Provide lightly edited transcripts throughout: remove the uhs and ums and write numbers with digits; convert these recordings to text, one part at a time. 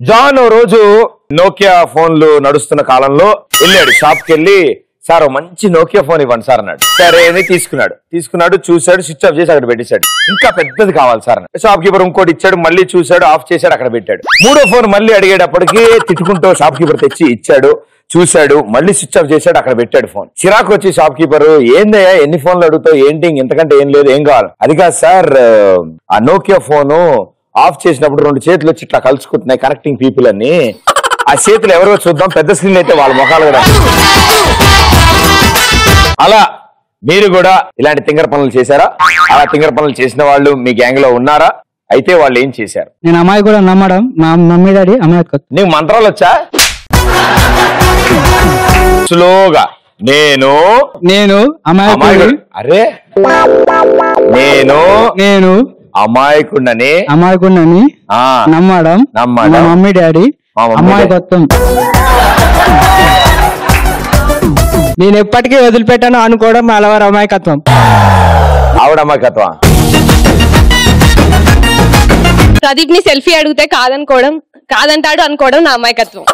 John రోజు Nokia ఫోన్లు నడుస్తున్న కాలంలో వెళ్ళాడు షాప్ కి వెళ్ళి, సార్ మంచి నోకియా ఫోన్ ఇవ్వండి సార్ అన్నాడు. సరే అని తీసుకున్నాడు చూశాడు, స్విచ్ ఆఫ్ చేసి అక్కడ పెట్టేశాడు. ఇంకా పెద్దది కావాలి సార్ అన్నాడు. షాప్ కీపర్ ఇంకోటి ఇచ్చాడు, మళ్ళీ చూశాడు, ఆఫ్ చేశాడు, అక్కడ పెట్టాడు. మూడో ఫోన్ మళ్ళీ అడిగేటప్పటికి తిట్టుకుంటూ షాప్ కీపర్ తెచ్చి ఇచ్చాడు, చూశాడు, మళ్ళీ స్విచ్ ఆఫ్ చేశాడు, అక్కడ పెట్టాడు ఫోన్. చిరాకు వచ్చి షాప్ కీపర్, ఏందయ్యా ఎన్ని ఫోన్లు అడుగుతావు, ఏంటి ఇంతకంటే ఏం లేదు, ఏం కావాలి? అది కాదు సార్, ఆ నోకియా ఫోను ఆఫ్ చేసినప్పుడు 2 చేతులు వచ్చి ఇట్లా కలుసుకుంటున్నాయి, కనెక్టింగ్ పీపుల్ అని. ఆ చేతులు ఎవరో చూద్దాం, పెద్ద స్క్రీన్ అయితే వాళ్ళ ముఖాలు కూడా. అలా మీరు కూడా ఇలాంటి తింగర పనులు చేశారా? అలా తింగర పనులు చేసిన వాళ్ళు మీ గ్యాంగ్ లో ఉన్నారా? అయితే వాళ్ళు ఏం చేశారు? నేను అమ్మాయి కూడా నమ్మడం, మా మమ్మీ డాడీ అమ్మాయి. నీకు మంత్రాలు వచ్చా? స్లోగా నేను అమ్మాయి, అరే నేను అమాయకుండని నమ్మడం మమ్మీ డాడీ అమాయకత్వం. నేను ఎప్పటికీ వదిలిపెట్టాను అనుకోవడం అలవారు అమాయకత్వం. ఆవిడ అమాయకత్వం. ప్రదీప్ ని సెల్ఫీ అడిగితే కాదంటాడు అనుకోవడం నా అమాయకత్వం.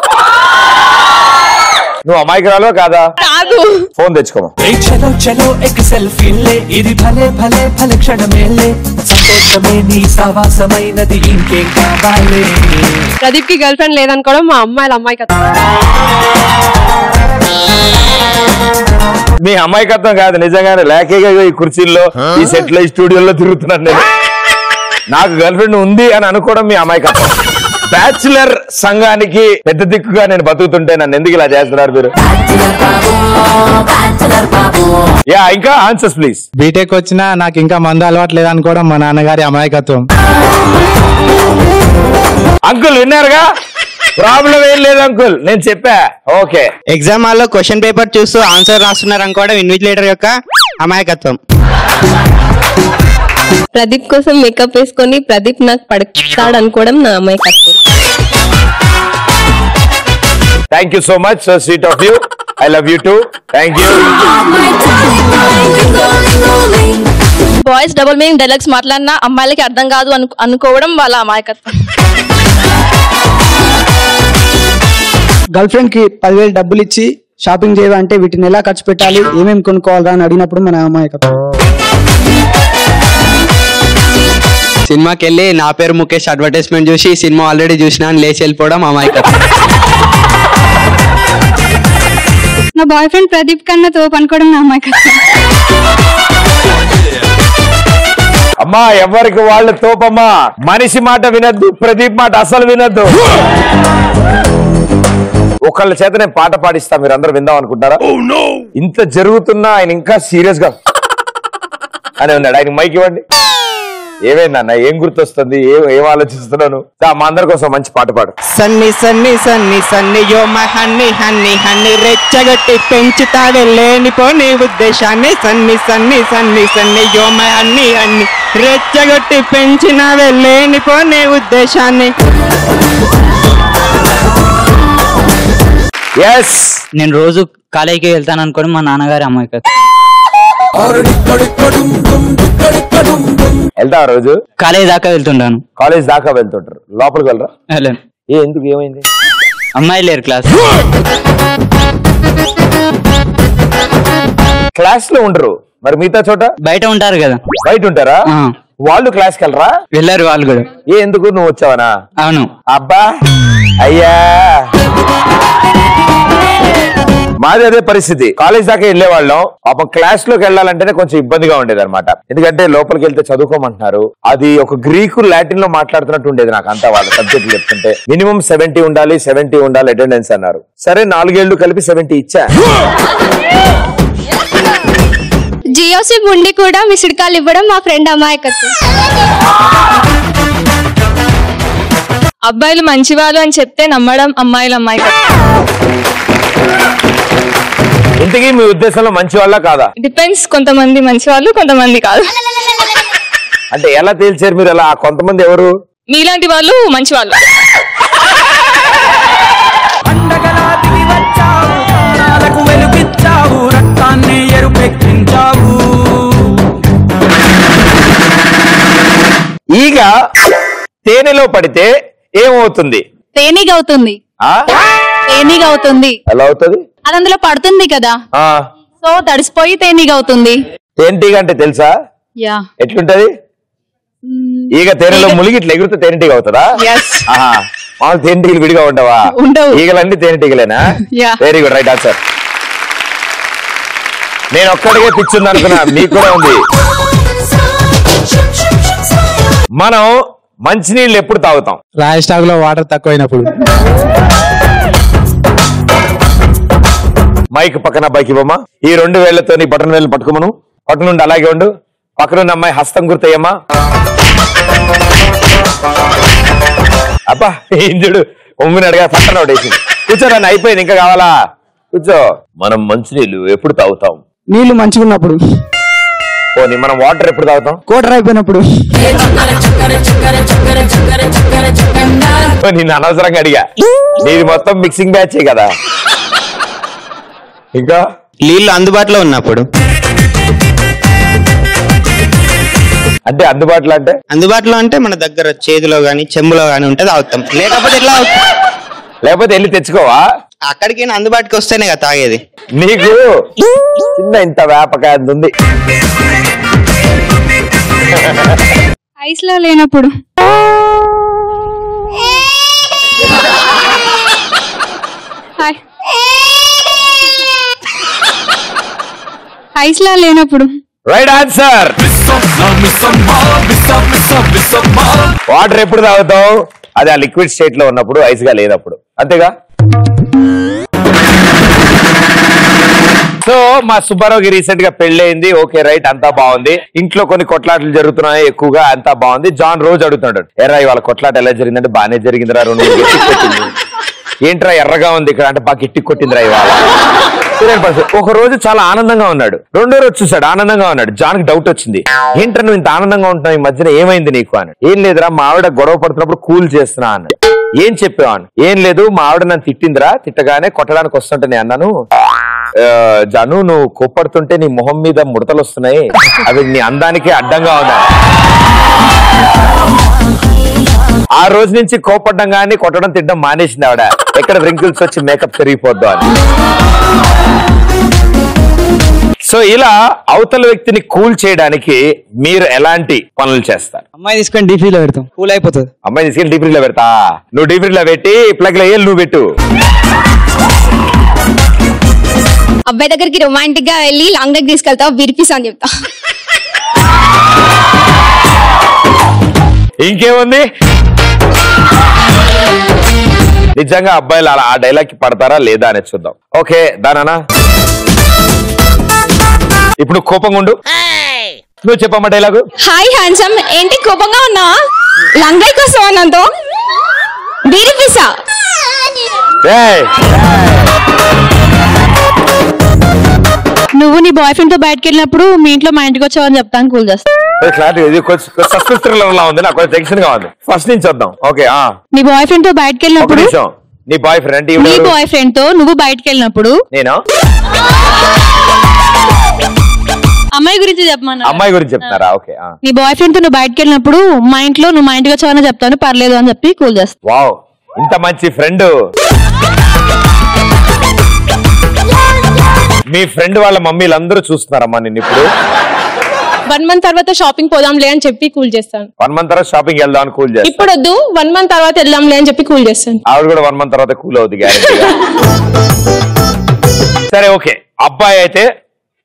నువ్వు అమాయకురాలో కాదా? కాదు. ఫోన్ తెచ్చుకోమా. ప్రదీప్ కి గర్ల్ ఫ్రెండ్ లేదనుకోవడం మా అమ్మాయిల అమాయకత్వం. మీ అమాయకత్వం కాదు, నిజంగానే లేకేగా ఈ కుర్చీల్లో, ఈ సెట్ లో, ఈ స్టూడియోలో తిరుగుతున్నాను నేను. నాకు గర్ల్ ఫ్రెండ్ ఉంది అని అనుకోవడం మీ అమాయకత్వం. బ్యాచులర్ సంఘానికి పెద్ద దిక్కుగా నేను బతుకుతుంటే నన్ను ఎందుకు ఇలా చేస్తున్నారు మీరు? యా, ఇంకా ఆన్సర్స్ ప్లీజ్. బీటెక్ వచ్చినా నాకు ఇంకా మందు అలవాటు లేదనుకోవడం మా నాన్నగారి అమాయకత్వం. అంకుల్ విన్నారుగా, ప్రాబ్లం ఏం లేదు అంకుల్, నేను చెప్పా. ఓకే, ఎగ్జామ్ హాల్లో క్వశ్చన్ పేపర్ చూస్తూ ఆన్సర్ రాస్తున్నారు అనుకోవడం ఇన్విజిలేటర్ యొక్క అమాయకత్వం. ప్రదీప్ కోసం మేకప్ వేసుకొని ప్రదీప్ నాకు పడతాడు అనుకోవడం నా అమాయకత్వం. Thank you so much, so sweet of you. I love you two. Thank you. Boys double meaning dialogues మాట్లాడినా అమ్మాయిలకి అర్థం కాదు అనుకోవడం వాళ్ళ అమాయకత్వం. గర్ల్ ఫ్రెండ్ కి 10,000 డబ్బులు ఇచ్చి షాపింగ్ చేయాలంటే వీటిని ఎలా ఖర్చు పెట్టాలి, ఏమేమి కొనుక్కోవాలా అని అడిగినప్పుడు మన అమాయకత్వం. సినిమాకి వెళ్ళి నా పేరు ముఖేష్ అడ్వర్టైజ్మెంట్ చూసి సినిమా ఆల్రెడీ చూసినా అని లేచి వెళ్ళిపోవడం అమాయకత్వం. నా బాయ్ ఫ్రెండ్ ప్రదీప్ కన్నా తోపు అనుకోవడం నా అమాయకత్వం. అమ్మా, ఎవరికి వాళ్ళ తోపమ్మా. మనిషి మాట వినద్దు, ప్రదీప్ మాట అసలు వినద్దు. ఒకళ్ళ చేత నేను పాట పాడిస్తా, మీరు అందరూ విందాం అనుకుంటారా? ఇంత జరుగుతున్నా ఆయన ఇంకా సీరియస్ గా అని ఉన్నాడు. ఆయన మైక్ ఇవ్వండి. ఏమైందన్న, ఏం గుర్తొస్తుంది, ఏం ఆలోచిస్తున్నాను? మా అందరి కోసం మంచి పాట పాడు. సన్ని సన్ని సన్ని సన్ని yo my Hanny Hanny Hanny రెచ్చగొట్టి పెంచుతా వెళ్ళేనిపోని ఉద్దేశాన్ని. సన్ని సన్ని సన్ని సన్ని యో మై హన్నీ హన్నీ రెచ్చగొట్టి పెంచిన వెళ్ళేనిపోని ఉద్దేశాన్ని. ఎస్, నేను రోజు కాలేజీకి వెళ్తాను అనుకోవడం మా నాన్నగారి అమాయకత్వం. వెళ్తా రోజు కాలేజ్ దాకా వెళ్తుంటాను. కాలేజ్ దాకా వెళ్తుంటారు, లోపలికి వెళ్ళరా? వెళ్ళను. ఎందుకు, ఏమైంది? అమ్మాయి లేరు క్లాస్. క్లాస్ లో ఉండరు మరి, మిగతా చోట బయట ఉంటారు కదా. బయట ఉంటారా? వాళ్ళు క్లాస్కి వెళ్ళరా? వెళ్ళారు వాళ్ళు కూడా. ఎందుకు, నువ్వు వచ్చావనా? అవును. అబ్బా, అయ్యా, మాది అదే పరిస్థితి. కాలేజ్ దాకా వెళ్లే వాళ్ళం. పాపం క్లాస్ లోకి వెళ్ళాలంటేనే కొంచెం ఇబ్బందిగా ఉండేది అనమాట. ఎందుకంటే లోపలికి వెళ్తే చదువుకోమంటున్నారు. అది ఒక గ్రీకు లాటిన్ లో మాట్లాడుతున్నట్టు ఉండేది నాకు అంతా. వాళ్ళ సబ్జెక్ట్ చెప్తుంటే మినిమం 70 ఉండాలి అటెండెన్స్ అన్నారు. సరే 4 ఏళ్లు కలిపి 70 ఇచ్చా. జియోసి ఉండి కూడా మిస్డ్ కాల్ ఇవ్వడం మా ఫ్రెండ్ అమాయకత్వం. అబ్బాయిలు మంచివాళ్ళు అని చెప్తే నమ్మడం అమ్మాయిల అమాయకత్వం. ఇంతకీ మీ ఉద్దేశంలో మంచి వాళ్ళ కాదా? డిపెండ్స్, కొంతమంది మంచి వాళ్ళు, కొంతమంది కాదు. అంటే ఎలా తేల్చారు మీరు? ఎలా కొంతమంది ఎవరు? మీలాంటి వాళ్ళు మంచి వాళ్ళు. ఈగ తేనెలో పడితే ఏమవుతుంది? తేనీగా అవుతుంది. ఆ? తేనీగా అవుతుంది. ఎలా అవుతుంది? అది అందులో పడుతుంది కదా, సో తడిసిపోయి తేనీగా అవుతుంది. తేనెటీగ అంటే తెలుసా? యా. ఎట్లుంటది? ఈగ తేనెలో ములిగి ఇట్లా ఎగురితే తేనెటీగ అవుతుందా? మామూలు తేనెటీగలు విడిగా ఉండవా? ఉండవు. ఈగలన్నీ తేనెటీగలేనా? Very good, right answer. నేను ఒక్కడికే పిచ్చింది అనుకున్నా, మీకు కూడా ఉంది. మనం మంచినీళ్ళు ఎప్పుడు తాగుతాం? రాయల్ స్టాక్ లో వాటర్ తక్కువైనప్పుడు. మైక్ పక్కన బైక్ ఇవ్వమ్మా. ఈ 2 వేళ్లతో నీ బటన్ వేళ్ళు పట్టుకోమను. పట్టునుండి అలాగే ఉండు. పక్కనున్న అమ్మాయి హస్తం గుర్తయ్యమ్మా. అబ్బా ఇంజుడు ఒమ్మిని అడిగా పక్కన ఒకటేసి కూర్చోరాని అయిపోయింది, ఇంకా కావాలా? కూర్చో. మనం మంచినీళ్ళు ఎప్పుడు తాగుతాం? నీళ్లు మంచిగా ఉన్నప్పుడు. పోనీ మనం వాటర్ ఎప్పుడు తాగుతాం? కోటర్ అయిపోయినప్పుడు. నేను అనవసరంగా అడిగా, నీది మొత్తం మిక్సింగ్ బ్యాచ్ కదా. ఇంకా నీళ్లు అందుబాటులో ఉన్నప్పుడు. అంటే అందుబాటులో అంటే? అందుబాటులో అంటే మన దగ్గర చేతిలో గాని చెంబులో గాని ఉంటే తాగుతాం, లేకపోతే ఎట్లా? లేకపోతే వెళ్ళి తెచ్చుకోవా? అక్కడికి అందుబాటుకి వస్తేనే కదా తాగేది. నీకు చిన్న ఇంత వ్యాపకాయ ఉంది. ఐస్ లో లేనప్పుడు. ఐస్ లో లేనప్పుడు. Right answer. వాటర్ ఎప్పుడు తాగుతావు? అది ఆ లిక్విడ్ స్టేట్ లో ఉన్నప్పుడు, ఐస్ గా లేనప్పుడు, అంతేగా? సో మా సుబ్బారావుకి రీసెంట్ గా పెళ్ళయింది. ఓకే రైట్, అంతా బాగుంది. ఇంట్లో కొన్ని కొట్లాటలు జరుగుతున్నాయి ఎక్కువగా, అంతా బాగుంది. జాన్ రోజు అడుగుతున్నాడు, ఎర్రా ఇవాళ కొట్లాట ఎలా జరిగిందంటే బానే జరిగిందిరా, 2 గట్టి కొట్టింది. ఏంట్రా ఎర్రగా ఉంది ఇక్కడ అంటే బాగా గట్టి కొట్టిందిరా ఇవాళ. ఒక రోజు చాలా ఆనందంగా ఉన్నాడు, 2వ రోజు చూసాడు ఆనందంగా ఉన్నాడు. జాన్ కి డౌట్ వచ్చింది, ఏంట్రా నువ్వు ఇంత ఆనందంగా ఉంటున్నావు ఈ మధ్యన, ఏమైంది నీకు అని. ఏం లేదురా మా ఆవిడ గొడవ పడుతున్నప్పుడు కూల్ చేస్తున్నా అన్నాడు. ఏం చెప్పావు? ఏం లేదు మా ఆవిడ నన్ను తిట్టిందిరా, తిట్టగానే కొట్టడానికి వస్తుంటే నేను అన్నాను, జాను నువ్వు కోప్పడుతుంటే నీ మొహం మీద ముడతలు వస్తున్నాయి, అవి నీ అందానికి అడ్డంగా ఉన్నాయి. ఆ రోజు నుంచి కోపడ్డం గానీ కొట్టడం తిట్టడం మానేసింది ఆవిడ. ఎక్కడ రింకిల్స్ వచ్చి మేకప్ పెరిగిపోద్దు అని. సో ఇలా అవతల వ్యక్తిని కూల్ చేయడానికి మీరు ఎలాంటి పనులు చేస్తారు? అమ్మాయి తీసుకొని డీపీలో పెడతాం, కూల్ అయిపోతుంది. అమ్మాయి తీసుకెళ్ళి డీపీలో పెడతా? నువ్వు డీపీలో పెట్టి ప్లగ్ లో నువ్వు పెట్టు. అబ్బాయి దగ్గరికి రొమాంటిక్ గా వెళ్ళి లాంగ్ డ్రైవ్ తీసుకెళ్తావు, విరిపిస్తా అని చెప్తా. ఇంకేముంది? నిజంగా అబ్బాయిలు అలా ఆ డైలాగ్ కి పడతారా లేదా అనేది చూద్దాం. ఓకే దానా, ఇప్పుడు కోపంగా ఉండు, నువ్వు చెప్పమ్మా డైలాగు. హాయ్ హ్యాండ్సమ్, ఏంటి కోపంగా ఉన్నా? లాంగ్ డ్రైవ్ కోసం అన్నంతో విరిపిస్తా. నువ్వు నీ బాయ్ ఫ్రెండ్ తో బయటకు వెళ్ళినప్పుడు మీ ఇంట్లో మా ఇంటికి వచ్చావని చెప్తాను, కూల్ చేస్తా. టెన్షన్ గా ఉంది. ఫస్ట్ నుంచి వద్దాం. ఓకే నీ బాయ్ ఫ్రెండ్ తో బయటకు వెళ్ళినప్పుడు, నీ బాయ్ ఫ్రెండ్ నీ బాయ్ ఫ్రెండ్ తో నువ్వు బయటకు వెళ్ళినప్పుడు, నేను అమ్మాయి గురించి చెప్పమన్నా. అమ్మాయి గురించి చెప్తారా? ఓకే. నీ బాయ్ ఫ్రెండ్ తో నువ్వు బయటకు వెళ్ళినప్పుడు మా ఇంట్లో నువ్వు మా ఇంటికి వచ్చావని చెప్తాను, పర్లేదు అని చెప్పి కూల్ చేస్తా. వావ్, ఇంత మంచి ఫ్రెండ్. మీ ఫ్రెండ్ వాళ్ళ మమ్మీలు అందరూ చూస్తున్నారమ్మా నిన్ను ఇప్పుడు. 1 month తర్వాత షాపింగ్ పోదాంలే అని చెప్పి కూల్ చేస్తాను. 1 month తర్వాత షాపింగ్ వెళ్దాం అని కూల్ చేస్తాను. ఇప్పుడు వద్దు, 1 month తర్వాత వెళ్దాంలే అని చెప్పి కూల్ చేస్తాను. ఆవిడ కూడా 1 month తర్వాత కూల్ అవుతుంది గ్యారెంటీగా. సరే ఓకే, అబ్బాయి అయితే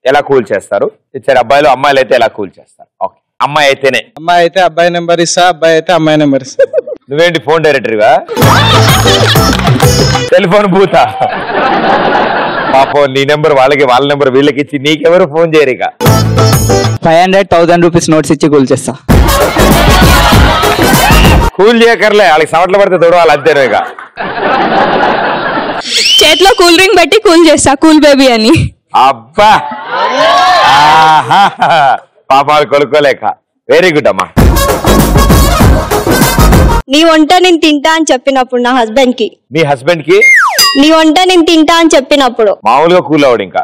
ఎలా కూల్ చేస్తారు? సరే అబ్బాయిలు, అమ్మాయిలు అయితే ఎలా కూల్ చేస్తారు? ఓకే, అమ్మాయి అయితేనే. అమ్మాయి అయితే అబ్బాయి నెంబర్ ఇస్తా, అబ్బాయి అయితే అమ్మాయి నెంబర్ ఇస్తా. నువ్వేంటి ఫోన్ డైరెక్టర్గా? టెలిఫోన్ బూతా? పాపం నీ నెంబర్ వాళ్ళకి, వాళ్ళ నెంబర్ వీళ్ళకి ఇచ్చి నీకెవరు ఫోన్ చేయరు. ఇక 500,000 రూపీస్ నోట్స్ ఇచ్చి కూల్ చేస్తా. కూల్ చేయకర్లే, వాళ్ళకి సవట్లు పడితే తోడవాలి అంతేనే. ఇక చేతిలో కూల్ డ్రింక్ పెట్టి కూల్ చేస్తా, కూల్ బేబీ అని. అబ్బా పాపాలు కొనుక్కోలేక. వెరీ గుడ్ అమ్మా. నీ వంట నేను తింటా అని చెప్పినప్పుడు నా హస్బెండ్ కి, మీ హస్బెండ్ కి నీ వంట నేను తింటా అని చెప్పినప్పుడు మామూలుగా కూల్ అవడు. ఇంకా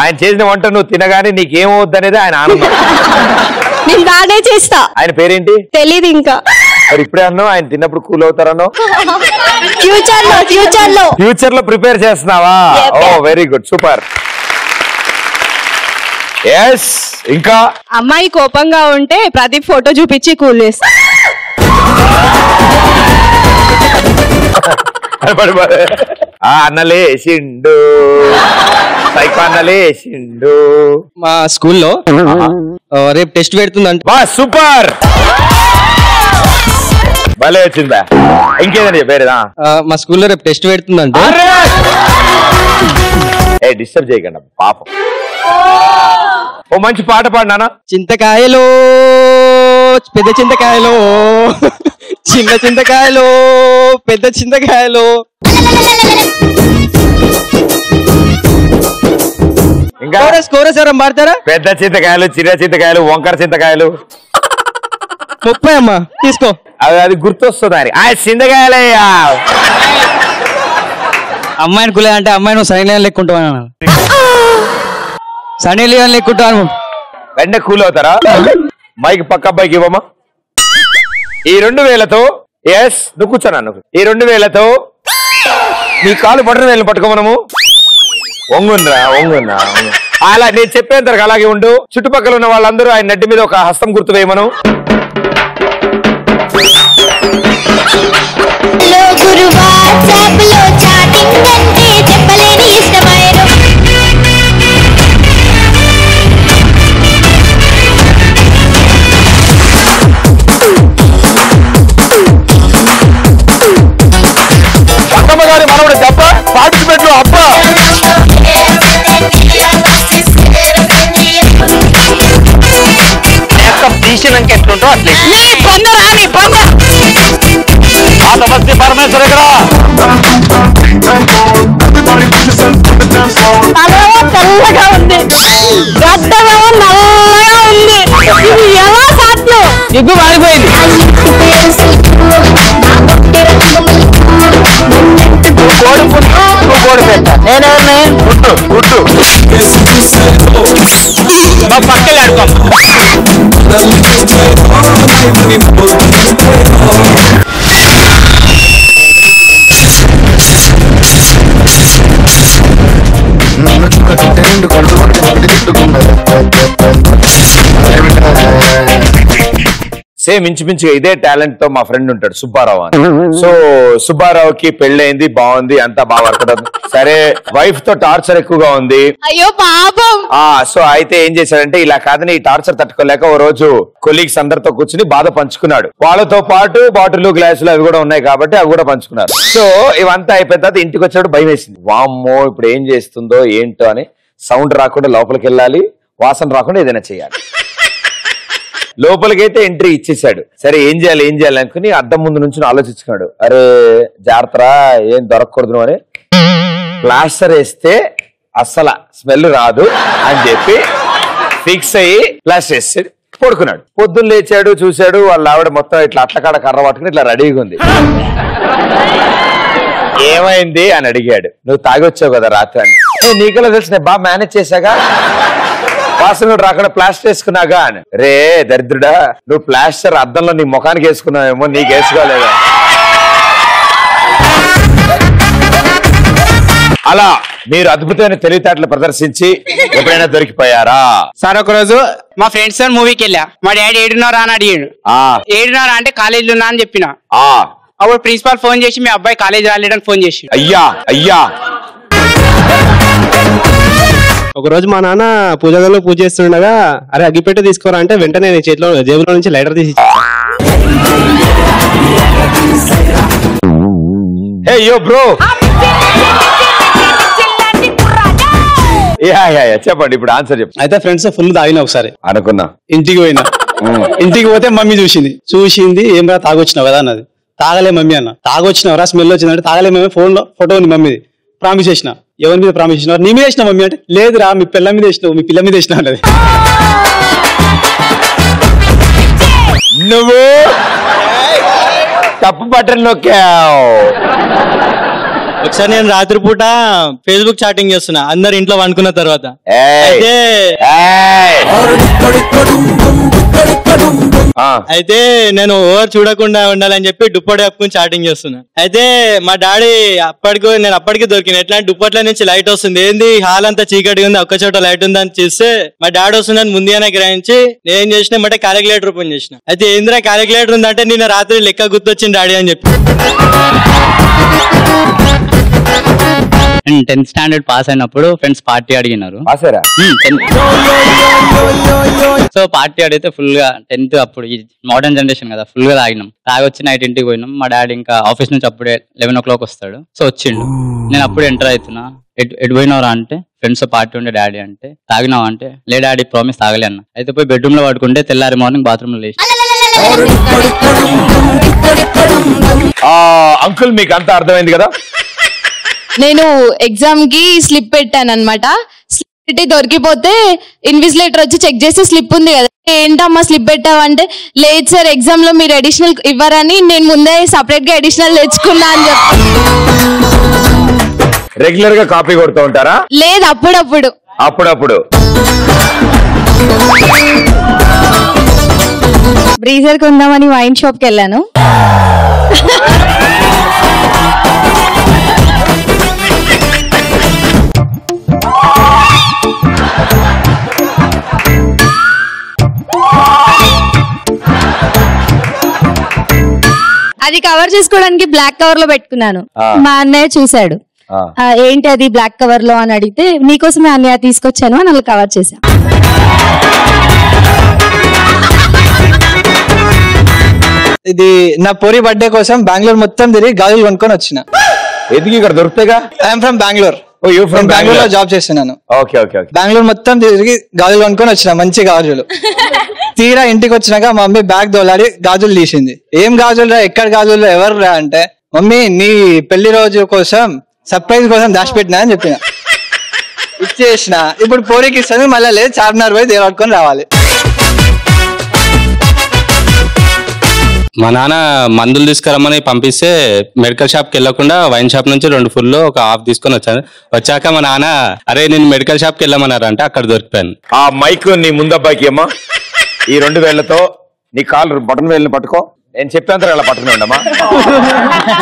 ఆయన చేసిన వంట నువ్వు తినగానే నీకేమవుద్ది అనేది ఆయన ఆనందం. నేను బాగా చేస్తా. ఆయన పేరేంటి తెలీదు ఇంకా. మరి ఇప్పుడే అన్నావు ఆయన తిన్నప్పుడు కూల్ అవుతారన్నో. ఫ్యూచర్ లో ప్రిపేర్ చేస్తున్నావా? ఓ వెరీ గుడ్, సూపర్. ఎస్, ఇంకా అమ్మాయి కోపంగా ఉంటే ప్రదీప్ ఫోటో చూపించి కూల్ చేస్తా. అన్నలేసిండు, సైకో అన్నలేసిండు. మా స్కూల్లో రేపు టెస్ట్ పెడుతుందంట. బా సూపర్, భలే వచ్చిందా. ఇంకేదండి పేరుదా? మా స్కూల్లో రేపు టెస్ట్ పెడుతుందంట. ఏ డిస్టర్బ్ చేయకండి పాపం. ఓ మంచి పాట పాడినానా? చింతకాయలో పెద్ద చింతకాయలో, చిన్న చింతకాయలో పెద్ద చింతకాయలో. ఇంకా కోరస్ ఎవరం పాడతారా? పెద్ద చింతకాయలు, చిన్న చింతకాయలు, వంకర చింతకాయలు. 30 అమ్మా తీసుకో. అది గుర్తొస్తుంది అని. ఆ చింతకాయలయ్యా. అమ్మాయిని కులే అంటే అమ్మాయి నువ్వు సనీ లియోన్ లెక్కుంటావు, సనీ లియోన్ లెక్కుంటావు. వెంటనే కూల్ అవుతారా? మైక్ పక్క అబ్బాయికి ఇవ్వమా. ఈ 2000తో ఎస్ నువ్వు కూర్చోనా. నువ్వు ఈ 2000తో నీ కాలు పట్టున వెళ్ళి పట్టుకోమనము. ఒంగుండ్రా ఒంగున్నా. అలా నేను చెప్పేంత వరకు అలాగే ఉండు. చుట్టుపక్కల ఉన్న వాళ్ళందరూ ఆయన నడ్డి మీద ఒక హస్తం గుర్తు వేయమను. గారి మనవడు దెబ్బ పార్టిసిపేట్ లో అబ్బా. తీసినాక ఎట్లుంటో అట్లే సమస్య పరమేశ్వర ఇక్కడ తెల్లగా ఉంది, గడ్డమేమో నల్లగా ఉంది. ఇది ఎలా సాధ్యం? ఇగ్గు మారిపోయింది. కోడి పెట్ట గుడ్డు గుడ్డు పక్కలే ఆడుకో. సేమ్ ఇంచుమించుగా ఇదే టాలెంట్ తో మా ఫ్రెండ్ ఉంటాడు సుబ్బారావు అని. సో సుబ్బారావుకి పెళ్ళైంది, బాగుంది, అంతా బాగా వర్క్ అవుతుంది. సరే వైఫ్ తో టార్చర్ ఎక్కువగా ఉంది. అయ్యో పాపం. సో అయితే ఏం చేశాడంటే ఇలా కాదని ఈ టార్చర్ తట్టుకోలేక ఓ రోజు కొలీగ్స్ అందరితో కూర్చుని బాధ పంచుకున్నాడు. వాళ్ళతో పాటు బాటిల్ గ్లాసులు అవి కూడా ఉన్నాయి కాబట్టి అవి కూడా పంచుకున్నారు. సో ఇవంతా అయిపోయిన తర్వాత ఇంటికి వచ్చాడు, భయం వేసింది. వామ్మో ఇప్పుడు ఏం చేస్తుందో ఏంటో అని. సౌండ్ రాకుండా లోపలికి వెళ్ళాలి, వాసన రాకుండా ఏదైనా చేయాలి. లోపలికైతే ఎంట్రీ ఇచ్చేసాడు. సరే ఏం చేయాలి అనుకుని అద్దం ముందు నుంచి ఆలోచించుకున్నాడు. అరే జాగ్రత్త, ఏం దొరకకూడదు అని. ప్లాస్టర్ వేస్తే అస్సలు స్మెల్ రాదు అని చెప్పి ఫిక్స్ అయ్యి ప్లాస్టర్ వేసి పడుకున్నాడు. పొద్దున్న లేచాడు, చూశాడు వాళ్ళ ఆవిడ మొత్తం ఇట్లా అట్లకాడ కర్ర పట్టుకుని ఇట్లా రెడీగా ఉంది. ఏమైంది అని అడిగాడు. నువ్వు తాగొచ్చావు కదా రాత్రి అని. నీకలా తెలుసు, నేను బాగా మేనేజ్ చేశాగా, వాసన రాకుండా ప్లాస్టర్ వేసుకున్నాగా అని. రే దరిద్రుడా, నువ్వు ప్లాస్టర్ అద్దంలో నీ ముఖానికి వేసుకున్నావేమో, నీకు వేసుకోలేదా? అలా మీరు అద్భుతమైన తెలివితేటలు ప్రదర్శించి ఎప్పుడైనా దొరికిపోయారా? సార్ ఒక రోజు మా ఫ్రెండ్స్ మూవీకి వెళ్ళా. మా డాడీ 7:30 అని అడిగాడు. 7:30 అంటే కాలేజీలో ఉన్నా అని చెప్పిన. అప్పుడు ప్రిన్సిపాల్ ఫోన్ చేసి మీ అబ్బాయి కాలేజీ రాలేడని ఫోన్ చేసి. అయ్యా ఒక రోజు మా నాన్న పూజలో పూజ చేస్తుండగా అరే అగ్గిపెట్టె తీసుకోరా అంటే వెంటనే చేతిలో జేబులో నుంచి లైటర్ తీసి బ్రో చెప్పండి ఇప్పుడు ఆన్సర్ చెప్పు. అయితే ఫ్రెండ్స్ ఫుల్ తాగినా ఒకసారి అనుకున్నా. ఇంటికి పోయినా. ఇంటికి పోతే మమ్మీ చూసింది ఏం రా తాగొచ్చినావు కదా అన్నది. తాగలే మమ్మీ అన్న. తాగొచ్చినవరా స్మెల్ వచ్చిందంటే తాగలే మమ్మీ, ఫోన్ లో ఫోటో ఉంది మమ్మీది. ప్రామిస్ చేసిన. ఎవరి మీద ప్రామిస్ చేసినావు? నీ మీద వేసినా మమ్మీ అంటే లేదురా మీ పిల్ల మీద వేసినావు, మీ పిల్ల మీద వేసినా అన్నది. నువ్వు తప్పు బటన్ నొక్కావు. ఒకసారి నేను రాత్రిపూట ఫేస్బుక్ చాటింగ్ చేస్తున్నా అందరు ఇంట్లో వండుకున్న తర్వాత. అయితే నేను ఓవర్ చూడకుండా ఉండాలని చెప్పి దుప్పటి కప్పుకుని చాటింగ్ చేస్తున్నా. అయితే మా డాడీ నేను అప్పటికి దొరికిన ఎట్లా దుప్పట్ల నుంచి లైట్ వస్తుంది, ఏంది హాల్ అంతా చీకటిగా ఉంది, ఒక్క చోట లైట్ ఉందని చూస్తే మా డాడీ వస్తుందని ముందుగానే గ్రహించి నేను చేసిన అంటే క్యాలిక్యులేటర్ ఓపెన్ చేసిన. అయితే ఏంద్రా క్యాలిక్యులేటర్ ఉందంటే నిన్న రాత్రి లెక్క గుర్తొచ్చింది డాడీ అని చెప్పి. 10th స్టాండర్డ్ పాస్ అయినప్పుడు ఫ్రెండ్స్ పార్టీ అడిగినారు. సో పార్టీ అడిగితే ఫుల్ గా 10th అప్పుడు ఈ మోడర్న్ జనరేషన్ కదా, ఫుల్ గా తాగినాం. తాగొచ్చి నైట్ ఇంటికి పోయినాం. మా డాడీ ఇంకా ఆఫీస్ నుంచి అప్పుడే 11 o'clock వస్తాడు. సో వచ్చిండు. నేను అప్పుడు ఎంటర్ అవుతున్నా. ఎటు పోయినవరా అంటే ఫ్రెండ్స్ పార్టీ ఉండే డాడీ అంటే. తాగినావా అంటే లే డాడీ ప్రామిస్ తాగలే అన్న. అయితే పోయి బెడ్రూమ్ లో పడుకుంటే తెల్లారి మార్నింగ్ బాత్రూమ్ లో లేచి. అంకుల్ మీకు అంతా అర్థమైంది కదా. నేను ఎగ్జామ్ కి స్లిప్ పెట్టాను అనమాట. స్లిప్ పెట్టి దొరికిపోతే ఇన్విజిలేటర్ వచ్చి చెక్ చేసి స్లిప్ ఉంది కదా, ఏంటమ్మా స్లిప్ పెట్టావంటే లేదు సార్ ఎగ్జామ్ లో మీరు అడిషనల్ ఇవ్వరని నేను ముందే సపరేట్ గా అడిషనల్ తెచ్చుకున్నా అని చెప్పి. రెగ్యులర్ గా కాపీ కొడుతూ ఉంటారా? లేదు, అప్పుడప్పుడు. బ్రీజర్ కొందామని వైన్ షాప్ కి వెళ్ళాను. అది కవర్ చేసుకోవడానికి బ్లాక్ కవర్ లో పెట్టుకున్నాను. మా అన్నయ్య చూశాడు, ఏంటి అది బ్లాక్ కవర్ లో అని అడిగితే నీకోసమే అన్నయ్య తీసుకొచ్చాను అని వాళ్ళు కవర్ చేశా. ఇది నా పొరి బర్త్డే కోసం బెంగళూరు మొత్తం తిరిగి గాజులు కొనుక్కొని వచ్చిన. ఎందుకు ఇక్కడ దొరుకుతాయిగా? I'm from Bengaluru. బెంగళూరు లో జాబ్ చేస్తున్నాను. బెంగళూరు మొత్తం తిరిగి గాజులు కొనుక్కొని వచ్చిన, మంచి గాజులు. తీరా ఇంటికి వచ్చినాక మా మమ్మీ బ్యాగ్ దోలాడి గాజులు తీసింది. ఏం గాజులు రా, ఎక్కడ గాజులు, ఎవరు రా అంటే మమ్మీ నీ పెళ్లి రోజు కోసం సర్ప్రైజ్ కోసం దాచిపెట్టినా అని చెప్పిన. ఇచ్చేసిన. ఇప్పుడు పోరికి ఇస్తాను, మళ్ళీ లేదు చార్మినార్ పోయి దేవాడుకొని రావాలి. మా నాన్న మందులు తీసుకురమ్మని పంపిస్తే మెడికల్ షాప్ కి వెళ్లకుండా వైన్ షాప్ నుంచి 2 ఫుల్ ఒక హాఫ్ తీసుకొని వచ్చాను. వచ్చాక మా నాన్న అరే నేను మెడికల్ షాప్ కి వెళ్ళమన్నారు అంటే అక్కడ దొరికిపోయాను. ఆ మైక్ నీ ముందబ్బాయికి అమ్మా, ఈ 2 వేళ్లతో నీ కాలు బటన్ వేళ్ళని పట్టుకో. నేను చెప్పేంత అలా పట్టుకుని ఉండమ్మా.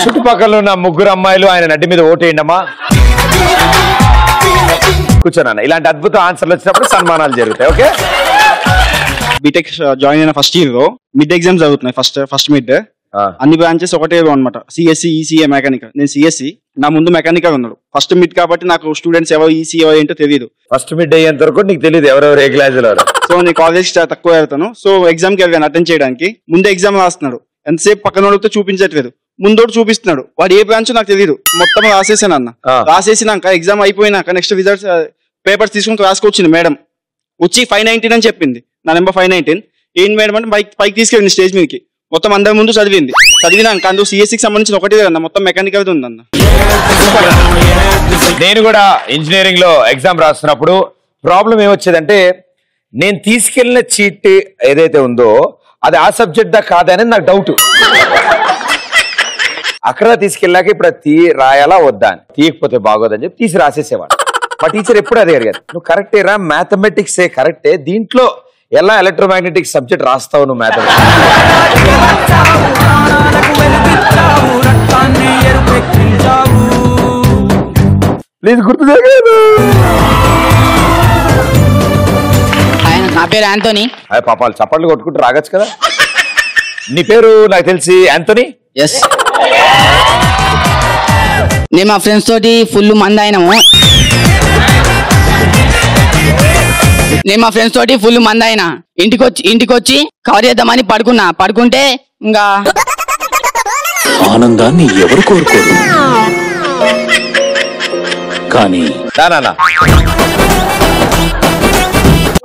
చుట్టుపక్కల ఉన్న 3 అమ్మాయిలు ఆయన నడ్డి మీద ఓటేయండమ్మా. కూర్చోనన్నా. ఇలాంటి అద్భుత ఆన్సర్లు వచ్చినప్పుడు సన్మానాలు జరుగుతాయి. ఓకే. బీటెక్ జాయిన్ అయిన ఫస్ట్ ఇయర్ లో మిడ్ ఎగ్జామ్స్ జరుగుతున్నాయి. ఫస్ట్ మిడ్ అన్ని బ్రాంచెస్ ఒకటే అనమాట. CSE, ECE, mechanical. నేను సిఎస్సి, నా ముందు మెకానికల్ ఉన్నాడు. ఫస్ట్ మిడ్ కాబట్టి నాకు స్టూడెంట్స్ ఎవరు ఈసీ ఎవరు ఏంటో తెలియదు. ఫస్ట్ మిడ్ అయ్యేంత వరకు నీకు తెలియదు ఎవరెవరు ఏ క్లాస్. సో నేను కాలేజ్ తక్కువ వెళ్తాను. సో ఎగ్జామ్ కి వెళ్ళాను అటెండ్ చేయడానికి. ముందు ఎగ్జామ్ రాస్తున్నాడు. ఎంతసేపు పక్కన వాళ్ళతో చూపించట్లేదు, ముందోడు చూపిస్తున్నాడు. వాడు ఏ బ్రాంచ్ నాకు తెలియదు. మొత్తం రాసేసాను అన్న. రాసేసినాక ఎగ్జామ్ అయిపోయినాక నెక్స్ట్ రిజల్ట్స్ పేపర్స్ తీసుకుని రాసుకొచ్చింది మేడం. వచ్చి 519 అని చెప్పింది. నా నెంబర్ 519. ఏం మేడం అంటే పైకి తీసుకెళ్ళింది స్టేజ్ మీదకి. మొత్తం అందరి ముందు చదివినాక అందులో సిఎస్సికి సంబంధించిన ఒకటే కదన్న, మొత్తం మెకానికల్ ఉందన్న. నేను కూడా ఇంజనీరింగ్ లో ఎగ్జామ్ రాస్తున్నప్పుడు ప్రాబ్లం ఏమొచ్చేదంటే నేను తీసుకెళ్లిన చీట్ ఏదైతే ఉందో అది ఆ సబ్జెక్ట్ దా కాదనేది నాకు డౌట్. అక్కడ తీసుకెళ్ళాక ఇప్పుడు అది రాయాలా వద్దా అని, తీయకపోతే బాగోదని చెప్పి తీసి రాసేసేవాడు. మా టీచర్ ఎప్పుడు అదే అడిగారు, నువ్వు కరెక్టే రా, మ్యాథమెటిక్స్ కరెక్టే, దీంట్లో ఎలా ఎలక్ట్రోమాగ్నెటిక్ సబ్జెక్ట్ రాస్తావు నువ్వు మ్యాథమెటిక్స్. ప్లీజ్ గుర్తు చేయలేదు. నా పేరు యాంటోనీ. అదే పాపాలు చప్పట్లు కొట్టుకుంటూ రాగచ్చు కదా. నీ పేరు నాకు తెలిసి యాంటోనీ. ఎస్. నేను మా ఫ్రెండ్స్ తోటి ఫుల్ మంది అయినాము. ఇంటికి వచ్చి కవర్ చేద్దామని పడుకుంటే ఇంకా ఆనందాన్ని ఎవరు కోరుకోరు, కానీ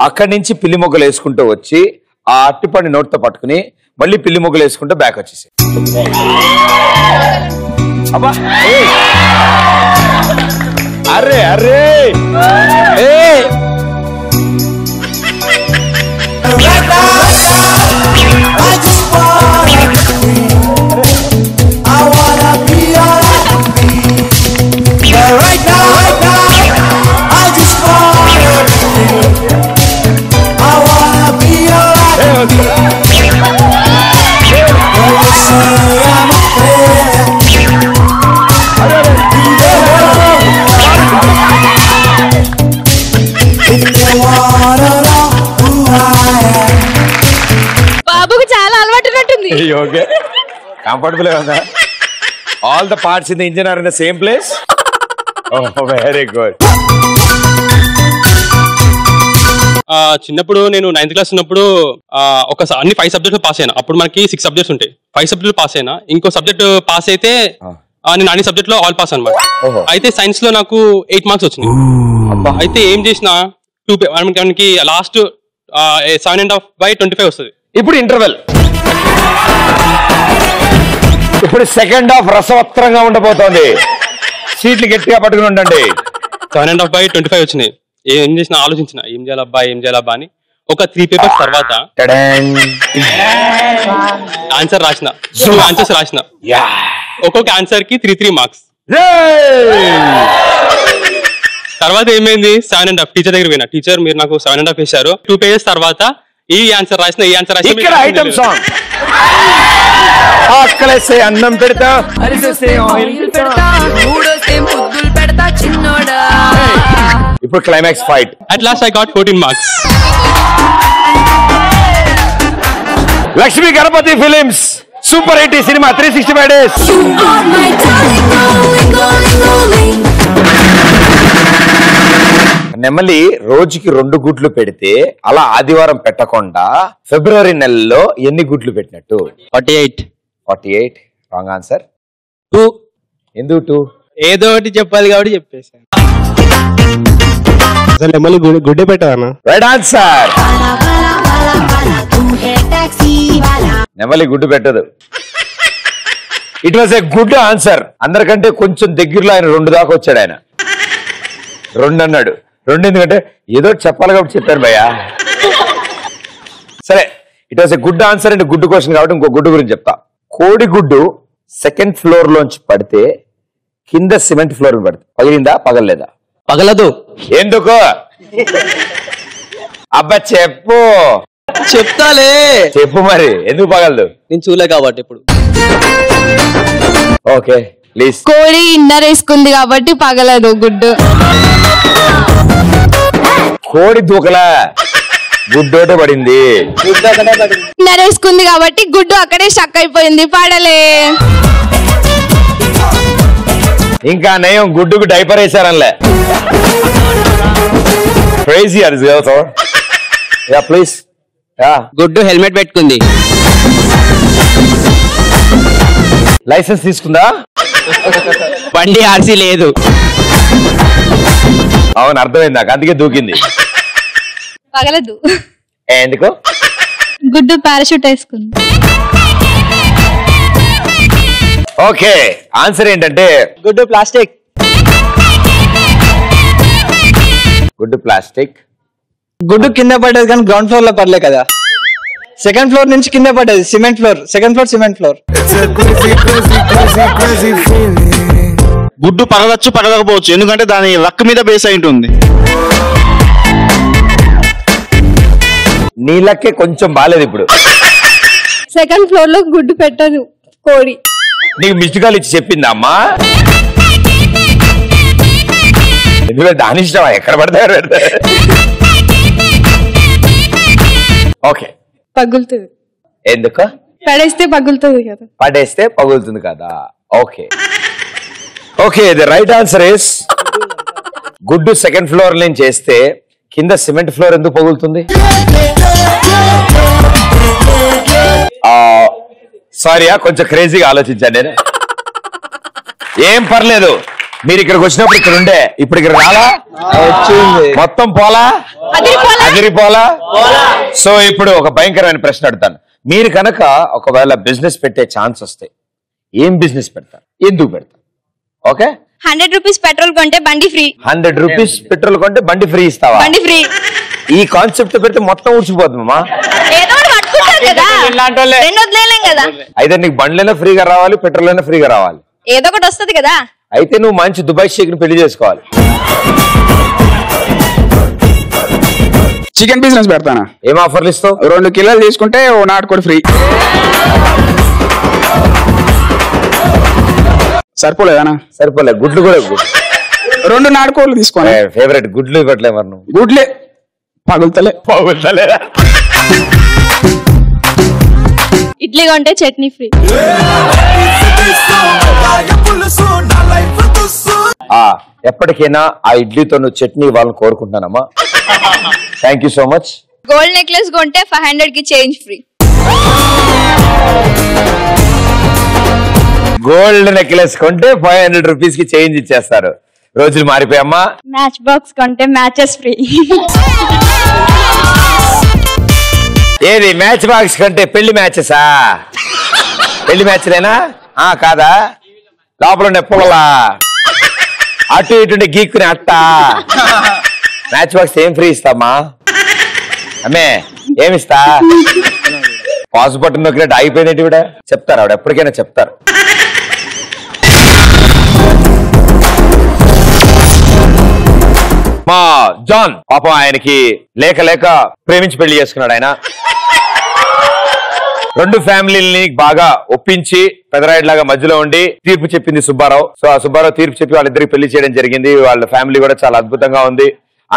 అక్కడి నుంచి పిల్లి మొగ్గలు వేసుకుంటూ వచ్చి ఆ అట్టిపండి నోట్తో పట్టుకుని మళ్ళీ పిల్లి మొగ్గలు వేసుకుంటూ బ్యాక్ వచ్చేసి అరే అరే బాబుకు చాలా అలవాటు ఉన్నట్టుంది. ఓకే, కంఫర్టబుల్ ఉందా? All the parts in the engine are in the same place. Very good. చిన్నప్పుడు నేను 9th క్లాస్ ఉన్నప్పుడు అన్ని 5 సబ్జెక్టులు పాస్ అయినా. అప్పుడు మనకి 6 సబ్జెక్ట్స్ ఉంటాయి. 5 సబ్జెక్టులు పాస్ అయినా. ఇంకో సబ్జెక్ట్ పాస్ అయితే నేను అన్ని సబ్జెక్ట్ లో ఆల్ పాస్ అనమాట. అయితే సైన్స్ లో నాకు 8 మార్క్స్ వచ్చినాయి. అయితే ఏం చేసిన మనకి లాస్ట్ 7.5/25 వస్తుంది. ఇప్పుడు ఇంటర్వెల్. ఇప్పుడు సెకండ్ హాఫ్ రసవత్రంగా ఉండబోతోంది. సీట్లు గట్టిగా పట్టుకుని ఉండండి. 7.5/25 వచ్చినాయి. ఏం చేసిన ఆలోచించిన ఏం చేయాలబ్బా అని ఒక 3 పేపర్స్ తర్వాత ఆన్సర్ రాసిన. 2 ఆన్సర్స్ రాసిన. ఒక్కొక్క ఆన్సర్ కి 3 మార్క్స్. తర్వాత ఏమైంది 7.5 టీచర్ దగ్గర పోయినా. టీచర్ మీరు నాకు 7.5 వేశారు. 2 పేజెస్ తర్వాత ఈ ఆన్సర్ రాసిన ఇక్కడ ఐటమ్ సాంగ్. ఆకలేసే అన్నం పెడతా, అరిసేసే ఆయిల్ పెడతా, మూడోసే ముద్దులు పెడతా చిన్నోడా. ఇప్పుడు climax fight. At last I got 14 marks. Lakshmi Ganapathi films super 80 cinema 365 days. నెమలి రోజుకి 2 గుడ్లు పెడితే అలా ఆదివారం పెట్టకుండా ఫిబ్రవరి నెలలో ఎన్ని గుడ్లు పెట్టినట్టు? 48. Wrong answer. 2. ఎందుకు 2? ఏదో ఒకటి చెప్పాలి కాబట్టి చెప్పేసాను. అసలు నెమలి గుడ్డే పెట్టదన్నా. Right answer. నెమలి గుడ్డు పెట్టదు. It was a good answer. అందరికంటే కొంచెం దగ్గరలో ఆయన 2 దాకా వచ్చాడు. ఆయన 2 అన్నాడు. 2 ఎందుకంటే ఏదో చెప్పాలి కాబట్టి చెప్పాను భయ్యా. సరే, it was a good answer అంటే గుడ్ క్వశ్చన్ కాబట్టి ఇంకో గుడ్డు గురించి చెప్తా. కోడి గుడ్డు 2nd ఫ్లోర్ లోంచి పడితే కింద సిమెంట్ ఫ్లోర్ పడితే పగిలిందా పగలలేదా? పగలదు. ఎందుకు? అబ్బా చెప్పు. చెప్తాలే. చెప్పు మరి ఎందుకు పగలదు? నేను చూలే కాబట్టి ఇప్పుడు. Okay please. కోడి ఇన్నర్ వేసుకుంది కాబట్టి పగలదు గుడ్డు. కోడి దూకలా, గుడ్డోటే పడింది. ఇన్నర్ వేసుకుంది కాబట్టి గుడ్డు అక్కడే స్టక్ అయిపోయింది, పడలే. ఇంకా నయం గుడ్డుకు డైపర్ వేసారనిలే. క్రేజీ అది. Yeah please. గుడ్డు హెల్మెట్ పెట్టుకుంది. లైసెన్స్ తీసుకుందా? బండి ఆర్సీ లేదు. అవును అర్థమైంది నాకు, అందుకే దూకింది. పగలదు. ఎందుకు? గుడ్డు పారాషూట్ వేసుకుంది. ఓకే, ఆన్సర్ ఏంటంటే గుడ్డు ప్లాస్టిక్. గుడ్డు ప్లాస్టిక్. గుడ్డు కింద పడ్డది కానీ గ్రౌండ్ ఫ్లోర్ లో పడలే కదా. 2nd ఫ్లోర్ నుంచి కింద పడ్డది. Cement floor. 2nd floor cement floor. గుడ్డు పగలచ్చు పగలకపోవచ్చు, ఎందుకంటే దాని లక్ మీద బేస్ అయి ఉంటుంది. నీళ్ళకే కొంచెం బాలేదు ఇప్పుడు. 2nd ఫ్లోర్ లో గుడ్డు పెట్టదు కోడి. నీకు మిస్డ్ కాల్ ఇచ్చి చెప్పిందా అమ్మా? ఎందుకంటే దాని ఇష్టమా, ఎక్కడ పడతారు పెడతారు. ఓకే, పగులుతుంది. ఎందుకు? పడేస్తే పగులుతుంది కదా. పడేస్తే పగులుతుంది కదా. Okay okay, the right answer is గుడ్డు 2nd ఫ్లోర్ నుంచి చేస్తే కింద సిమెంట్ ఫ్లోర్ ఎందుకు పగులుతుంది? సారీ, కొంచెం క్రేజీగా ఆలోచించాను నేను. ఏం పర్లేదు, మీరు ఇక్కడికి వచ్చినప్పుడు ఇక్కడ ఉండే, ఇప్పుడు ఇక్కడ రాలా? మొత్తం పోలా, అదిరిపోలా. సో ఇప్పుడు ఒక భయంకరమైన ప్రశ్న అడుగుతాను. మీరు కనుక ఒకవేళ బిజినెస్ పెట్టే ఛాన్స్ వస్తే ఏం బిజినెస్ పెడతారు, ఎందుకు పెడతారు? ఓకే, 100 రూపీస్ పెట్రోల్ కొంటే బండి ఫ్రీ. 100 రూపీస్ పెట్రోల్ కొంటే బండి ఫ్రీ ఇస్తావా? బండి ఫ్రీ. ఈ కాన్సెప్ట్ పెడితే మొత్తం ఊడ్చిపోతుందమ్మా. ఏదో ఒకటి పట్టుకుంటారు కదా, రెండు వదిలేలేం కదా. అయితే నీకు బండ్లైనా ఫ్రీగా రావాలి, పెట్రోల్ అయినా ఫ్రీగా రావాలి. ఏదో ఒకటి వస్తుంది కదా. అయితే నువ్వు మంచి దుబాయ్ షేక్ ని పెళ్లి చేసుకోవాలి. చికెన్ బిజినెస్ పెడతానా? ఏం ఆఫర్లు ఇస్తావు? 2 కిలోలు తీసుకుంటే ఓ నాటుకోడి ఫ్రీ. సరిపోలేదానా? సరిపోలే. గుడ్లు కూడా 2 నాటుకోళ్ళు తీసుకోండి. ఫేవరెట్ గుడ్లు ఇవ్వట్లే మరి నువ్వు? గుడ్లే పగులుతలే ఇడ్లీ కొంటే చట్నీ ఫ్రీ. ఎప్పటికైనా ఆ ఇడ్లీతో నువ్వు చట్నీ ఇవ్వాలని కోరుకుంటున్నానమ్మా. Thank you so much. Gold necklace కొంటే 500 కి చేంజ్ ఫ్రీ. గోల్డ్ నెక్లెస్ కొంటే 500 రూపీస్ కి చేంజ్ ఇచ్చేస్తారు. రోజులు మారిపోయమ్మా. మ్యాచ్ బాక్స్ కొంటే మ్యాచెస్ ఫ్రీ. ఏది మ్యాచ్ బాక్స్ కంటే పెళ్లి మ్యాచెసా? పెళ్లి మ్యాచ్లేనా? కాదా? లోపల ఉండే పుల్ల అటు ఇటు గీక్కుని అట్ట. మ్యాచ్ బాక్స్ ఏం ఫ్రీ ఇస్తామా? అమ్మే ఏమిస్తా? పాస్ బటన్ నొక్కినట్టు అయిపోయినట్టు కూడా చెప్తారు. ఆవిడ ఎప్పటికైనా చెప్తారు. మా జాన్ పాపం ఆయనకి లేక లేక ప్రేమించి పెళ్లి చేసుకున్నాడు. ఆయన 2 ఫ్యామిలీని బాగా ఒప్పించి పెదరాయుడు లాగా మధ్యలో ఉండి తీర్పు చెప్పింది సుబ్బారావు. సో ఆ సుబ్బారావు తీర్పు చెప్పి వాళ్ళిద్దరికి పెళ్లి చేయడం జరిగింది. వాళ్ళ ఫ్యామిలీ కూడా చాలా అద్భుతంగా ఉంది.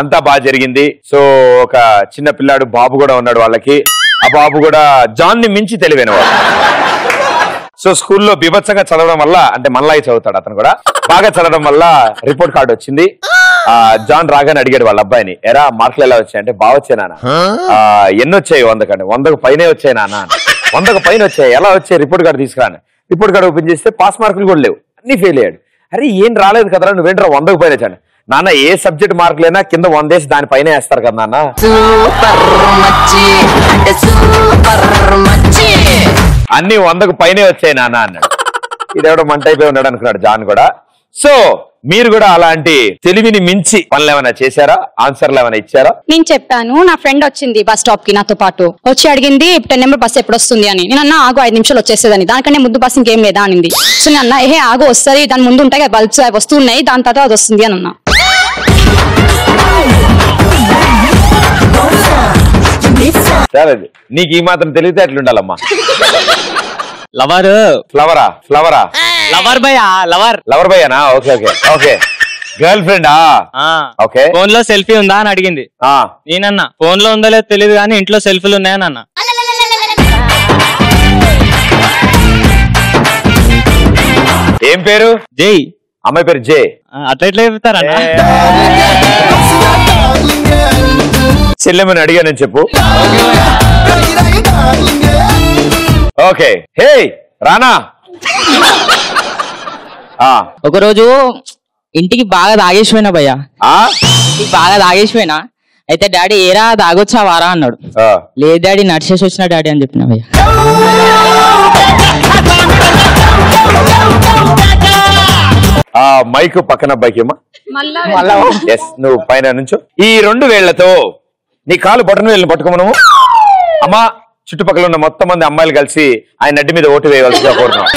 అంతా బాగా జరిగింది. సో ఒక చిన్న పిల్లాడు బాబు కూడా ఉన్నాడు వాళ్ళకి. ఆ బాబు కూడా జాన్ ని మించి తెలివైన వాడు. సో స్కూల్లో బీభత్సంగా చదవడం వల్ల, అంటే మనలాగే చదువుతాడు అతను కూడా, బాగా చదవడం వల్ల రిపోర్ట్ కార్డు వచ్చింది. జాన్ రాగానే అడిగాడు వాళ్ళ అబ్బాయిని, ఎరా మార్కులు ఎలా వచ్చాయి అంటే, బాగా వచ్చాయి నాన్న. ఎన్ని వచ్చాయి? 100 కంటే 100కు పైనే వచ్చాయి నాన్న. 100కు పైన వచ్చాయి. ఎలా వచ్చాయి? రిపోర్ట్ కార్డు తీసుకురాను. రిపోర్ట్ కార్డు ఓపెన్ చేస్తే పాస్ మార్కులు కూడా లేవు, అన్ని ఫెయిల్ అయ్యాడు. అరే ఏం రాలేదు కదరా, నువ్వేంట్రా 100కు పైన వచ్చాను. నాన్న ఏ సబ్జెక్ట్ మార్కులైనా కింద 100 వేసి దానిపైన వేస్తారు కదా నాన్న. అన్ని 100కు పైనే వచ్చాయి నాన్న అన్నాడు. ఇదేవిడ మంట అయిపోయి ఉన్నాడు అనుకున్నాడు జాన్ కూడా. సో మీరు కూడా అలాంటి తెలివిని మించి పనులు ఏమైనా చేశారా? ఆన్సర్లు ఏమైనా ఇచ్చారా? నేను చెప్పాను, నా ఫ్రెండ్ వచ్చింది బస్ స్టాప్ కి నాతో పాటు వచ్చి అడిగింది 10 నెంబర్ బస్ ఎప్పుడు వస్తుంది అని. నేను అన్నా ఆగు 5 నిమిషాలు వచ్చేసేదని. దానికంటే ముందు బస్ ఇంకేం లేదా అనింది. సో నేను అన్నా ఏహే ఆగు వస్తుంది, దాని ముందు ఉంటాయి కదా బల్బ్స్ అవి వస్తున్నాయి, దాని తర్వాత అది వస్తుంది అని అన్నా. సరే నీకు ఈ మాత్రం తెలివితే ఎట్లుండాలమ్మా. లవర్ ఫ్లవరా? ఫ్లవరా? లవర్ భయ్యా, లవర్ లవర్ భయ్యానా? Okay okay okay. గర్ల్ ఫ్రెండా? ఓకే. ఫోన్ లో సెల్ఫీ ఉందా అని అడిగింది. నేనన్నా ఫోన్ లో ఉందో లేదో తెలియదు కానీ ఇంట్లో సెల్ఫీలు ఉన్నాయని అన్నా. ఏం పేరు? జై. అమ్మాయి పేరు జే. అట్లా ఎట్లా చెప్తారన్నా? చెల్లెమని అడిగానని చెప్పు. ఓకే. హే రానా. ఒకరోజు ఇంటికి బాగా తాగేసిపోయినా భయ్యా, బాగా తాగేసిపోయినా. అయితే డాడీ ఏరా తాగొచ్చా వారా అన్నాడు. లేదు డాడీ నడిచేసి వచ్చిన డాడీ అని చెప్పిన భయ్యా. మైక్ పక్కన అబ్బాయికి ఏమా. ఎస్ నువ్వు పైన నుంచో. ఈ 2 వేళ్లతో నీ కాలు బటన్ వేళ్ళని పట్టుకోమను. అమ్మా చుట్టుపక్కల ఉన్న మొత్తం మంది అమ్మాయిలు కలిసి ఆయన నడ్డి మీద ఓటు వేయవలసిగా కోరుతున్నాం.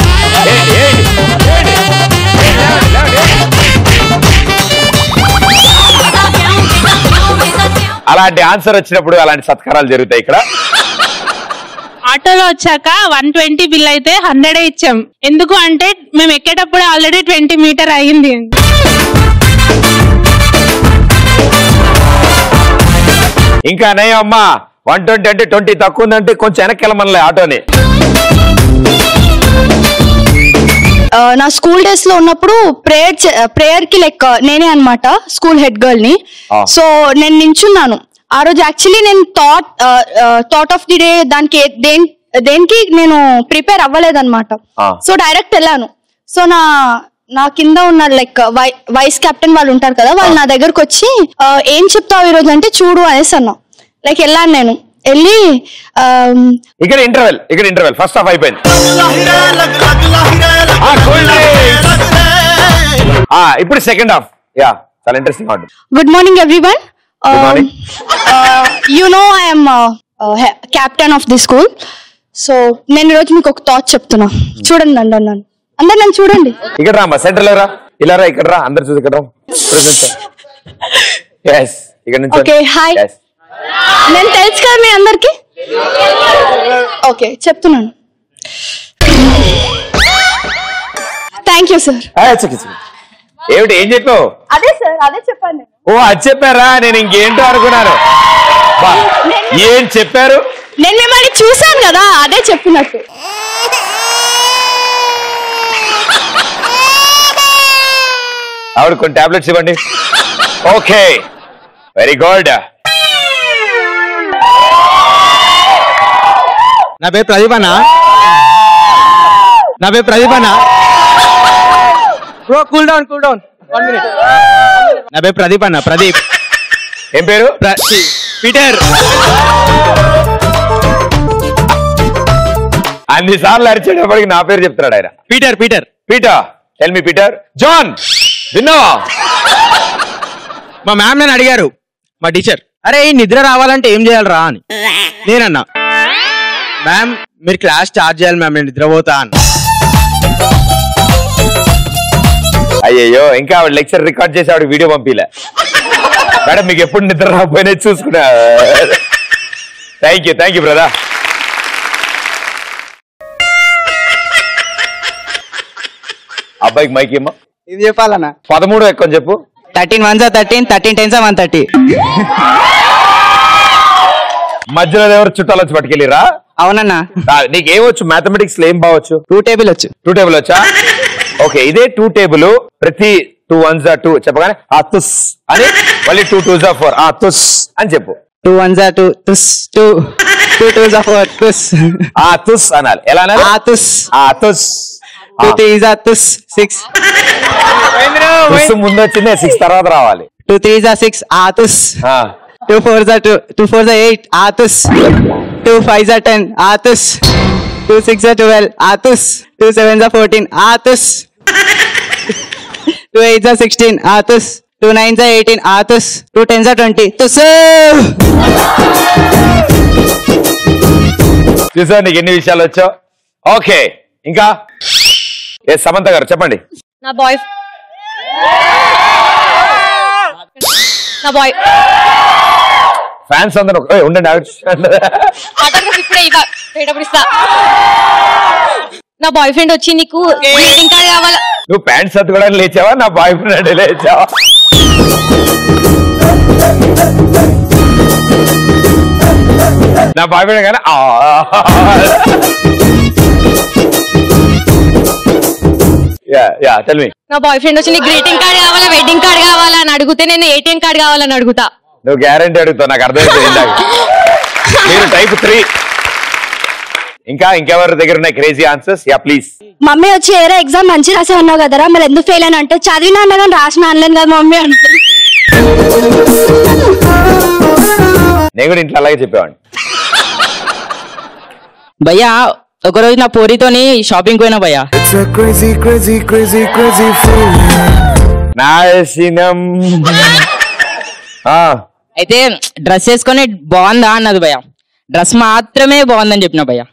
అలాంటి ఆన్సర్ వచ్చినప్పుడు అలాంటి సత్కారాలు జరుగుతాయి ఇక్కడ. ఆటోలో వచ్చాక 120 బిల్ అయితే 100 ఇచ్చాం. ఎందుకు అంటే మేము ఎక్కేటప్పుడు ఆల్రెడీ 20 మీటర్ అయ్యింది. ఇంకా నయం అమ్మా, 120 అంటే 20 తక్కువ ఉందంటే కొంచెం వెనక్కి వెళ్ళమనలే ఆటోని. నా స్కూల్ డేస్ లో ఉన్నప్పుడు ప్రేయర్ కి లైక్ నేనే అన్నమాట స్కూల్ హెడ్ గర్ల్ ని. సో నేను నించున్నాను ఆ రోజు. యాక్చువల్లీ నేను థాట్ ఆఫ్ ది డే దానికి దేనికి నేను ప్రిపేర్ అవ్వలేదన్నమాట. సో డైరెక్ట్ వెళ్ళాను. సో నా కింద ఉన్న లైక్ వైస్ కెప్టెన్ వాళ్ళు ఉంటారు కదా, వాళ్ళు నా దగ్గరకు వచ్చి ఏం చెప్తావు ఈ రోజు అంటే చూడు అనేసి అన్నా. లైక్ వెళ్ళాను నేను. వెళ్ళి ఇక్కడ ఇంటర్వెల్ ఫస్ట్ హాఫ్ అయిపోయింది. ఇప్పుడు సెకండ్ హాఫ్. యా చాలా ఇంట్రెస్టింగ్ ఉంటుంది. Good morning everyone. You know I am captain of the school. So నేను ఈరోజు మీకు ఒక థాట్ చెప్తున్నా, చూడండి అందరు నన్ను చూడండి. ఇక్కడ రా సెంటర్ లో రా, ఇలా రా, ఇక్కడ రా, అందరు చూసి ఇక్కడ రా. ఓకే హాయ్, నేను తెలుసు కదా మీ అందరికి. ఓకే చెప్తున్నాను. Thank you sir. ఏమిటి ఏం చెప్పావు? అదే సార్, అదే చెప్పండి. ఓ అది చెప్పారా? నేను ఇంకేంటో అనుకున్నాను. ఏం చెప్పారు? నేను మిమ్మల్ని చూసాను కదా, అదే చెప్పినట్టు. ఆవిడ కొన్ని టాబ్లెట్స్ ఇవ్వండి. Okay, very good. నా పేరు ప్రదీప్ అన్న. Bro cool down 1 minute. నా పేరు ప్రదీప్ అన్న. ప్రదీప్. ఏం పేరు? పీటర్. అన్నిసార్లు అరిచేటప్పటికి నా పేరు చెప్తున్నాడు ఆయన. Peter. Peter tell me. Peter. John విన్నావా? మా మ్యామ్ నన్ను అడిగారు, మా టీచర్, అరే నిద్ర రావాలంటే ఏం చేయాలరా అని. నేనన్నా, మ్యామ్ మీరు క్లాస్ స్టార్ట్ చేయాలి మ్యామ్, నేను నిద్రపోతా అని. అయ్యయ్యో, ఇంకా ఆవిడ లెక్చర్ రికార్డ్ చేసి ఆవిడ వీడియో పంపిలే. మేడం మీకు ఎప్పుడు నిద్ర రాకపోయినా చూసుకున్నా. Thank you brother. అబ్బాయికి మైక్ ఏమో ఇది చెప్పాలన్నా. 13 ఎక్కువ చెప్పు. 13 1s are 13, 13 10s are 130. మధ్యలో ఎవరు చుట్టాలు వచ్చి పట్టుకెళ్ళిరా? అవునన్నా. నీకేమొచ్చు? మ్యాథమెటిక్స్ లో ఏం బావచ్చు? 2 టేబుల్ వచ్చు. 2 టేబుల్ వచ్చా? ఓకే, ఇదే 2 టేబుల్. ప్రతి 2 1s are 2 చెప్పగానే ఆ తుస్ అని, మళ్ళీ 2 2s are 4 ఆ తుస్ అని చెప్పు. 2 1s are 2 తుస్ 2 2s are 4 తుస్. ఆ తుస్ అనాలి. ఎలా అనాలి? ఆ తుస్. 2 3s are తుస్ 6. తుస్ ముందు వచ్చిందే, 6 తర్వాత రావాలి. 2 3s are 6 ఆ తుస్. 2 4s are 2 2 4s are 8 ఆ తుస్. 2 5s are 10 ఆ తుస్. 2 6s are 12 ఆ తుస్. 2 7s are 14 ఆ తుస్. 2 8s are 16 ఆ తుస్. 2 9s are 18 ఆ తుస్. 2 10s are 20 తుస్. చూసా నీకు ఎన్ని విషయాలు వచ్చావు. ఓకే, ఇంకా సమంత గారు చెప్పండి. నా బాయ్ ఫ్యాన్స్ అందరూ ఉండండి. నా బాయ్ ఫ్రెండ్ వచ్చి నీకు గ్రీటింగ్ కార్డ్ కావాలా? నువ్వు ప్యాంట్ సర్దుకోవడానికి లేచావా? నా బాయ్ ఫ్రెండ్ లేచావా? నా బాయ్ ఫ్రెండ్ కానీ నా బాయ్ ఫ్రెండ్ వచ్చి నీకు గ్రీటింగ్ కార్డ్ కావాలా, వెడ్డింగ్ కార్డ్ కావాలా అని అడిగితే నేను ATM కార్డ్ కావాలని అడుగుతా. నువ్వు గ్యారంటీ అడుగుతావు, నాకు అర్థమైంది. మీరు టైప్ 3. ఇంకెవరి దగ్గర ఉన్నాయి crazy answers? Yeah please. Mummy వచ్చి ఏదో ఎగ్జామ్ మంచి రాసే అన్నావు కదరా, మరి ఎందుకు ఫెయిల్ అని అంటే చదివినా అన్నా కానీ రాసిన అనలేను కదా మమ్మీ అంటే. నేను కూడా ఇంట్లో అలాగే చెప్పేవాడిని. భయ్యా ఒకరోజు నా పోరితోని షాపింగ్ పోయినా భయ్యా. అయితే డ్రెస్ వేసుకొని బాగుందా అన్నది భయ్యా. డ్రెస్ మాత్రమే బాగుందని చెప్పిన భయ్యా.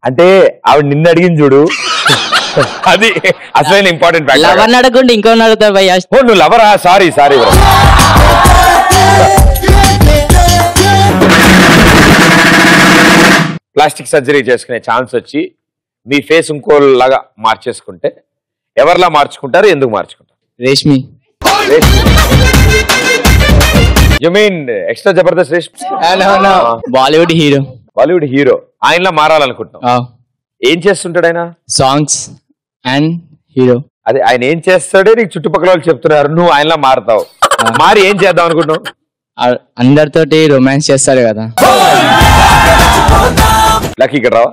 అంటే ఆవిడ నిన్ను అడిగింది చూడు, అది అసలు ఇంపార్టెంట్. లవర్ అడగకుండా ఇంకో అడుగుతా భయ్యా. నువ్వు లవరా? సారీ ప్లాస్టిక్ సర్జరీ చేసుకునే ఛాన్స్ వచ్చి మీ ఫేస్ ఇంకోలాగా మార్చేసుకుంటే ఎవరిలా మార్చుకుంటారు, ఎందుకు మార్చుకుంటారు? Reshmi. You mean extra Jabardasth Reshmi? Bollywood hero. ఆయనలా మారాలనుకుంటున్నాం. ఏం చేస్తుంటాడు ఆయన? Songs and hero. అదే ఆయన ఏం చేస్తాడే నీకు చుట్టుపక్కల వాళ్ళు చెప్తున్నారు, నువ్వు ఆయనలా మారుతావు. మారి ఏం చేద్దాం అనుకుంటున్నావు? అందరితోటి రొమాన్స్ చేస్తారు కదా. లక్కీ ఇక్కడ రావా?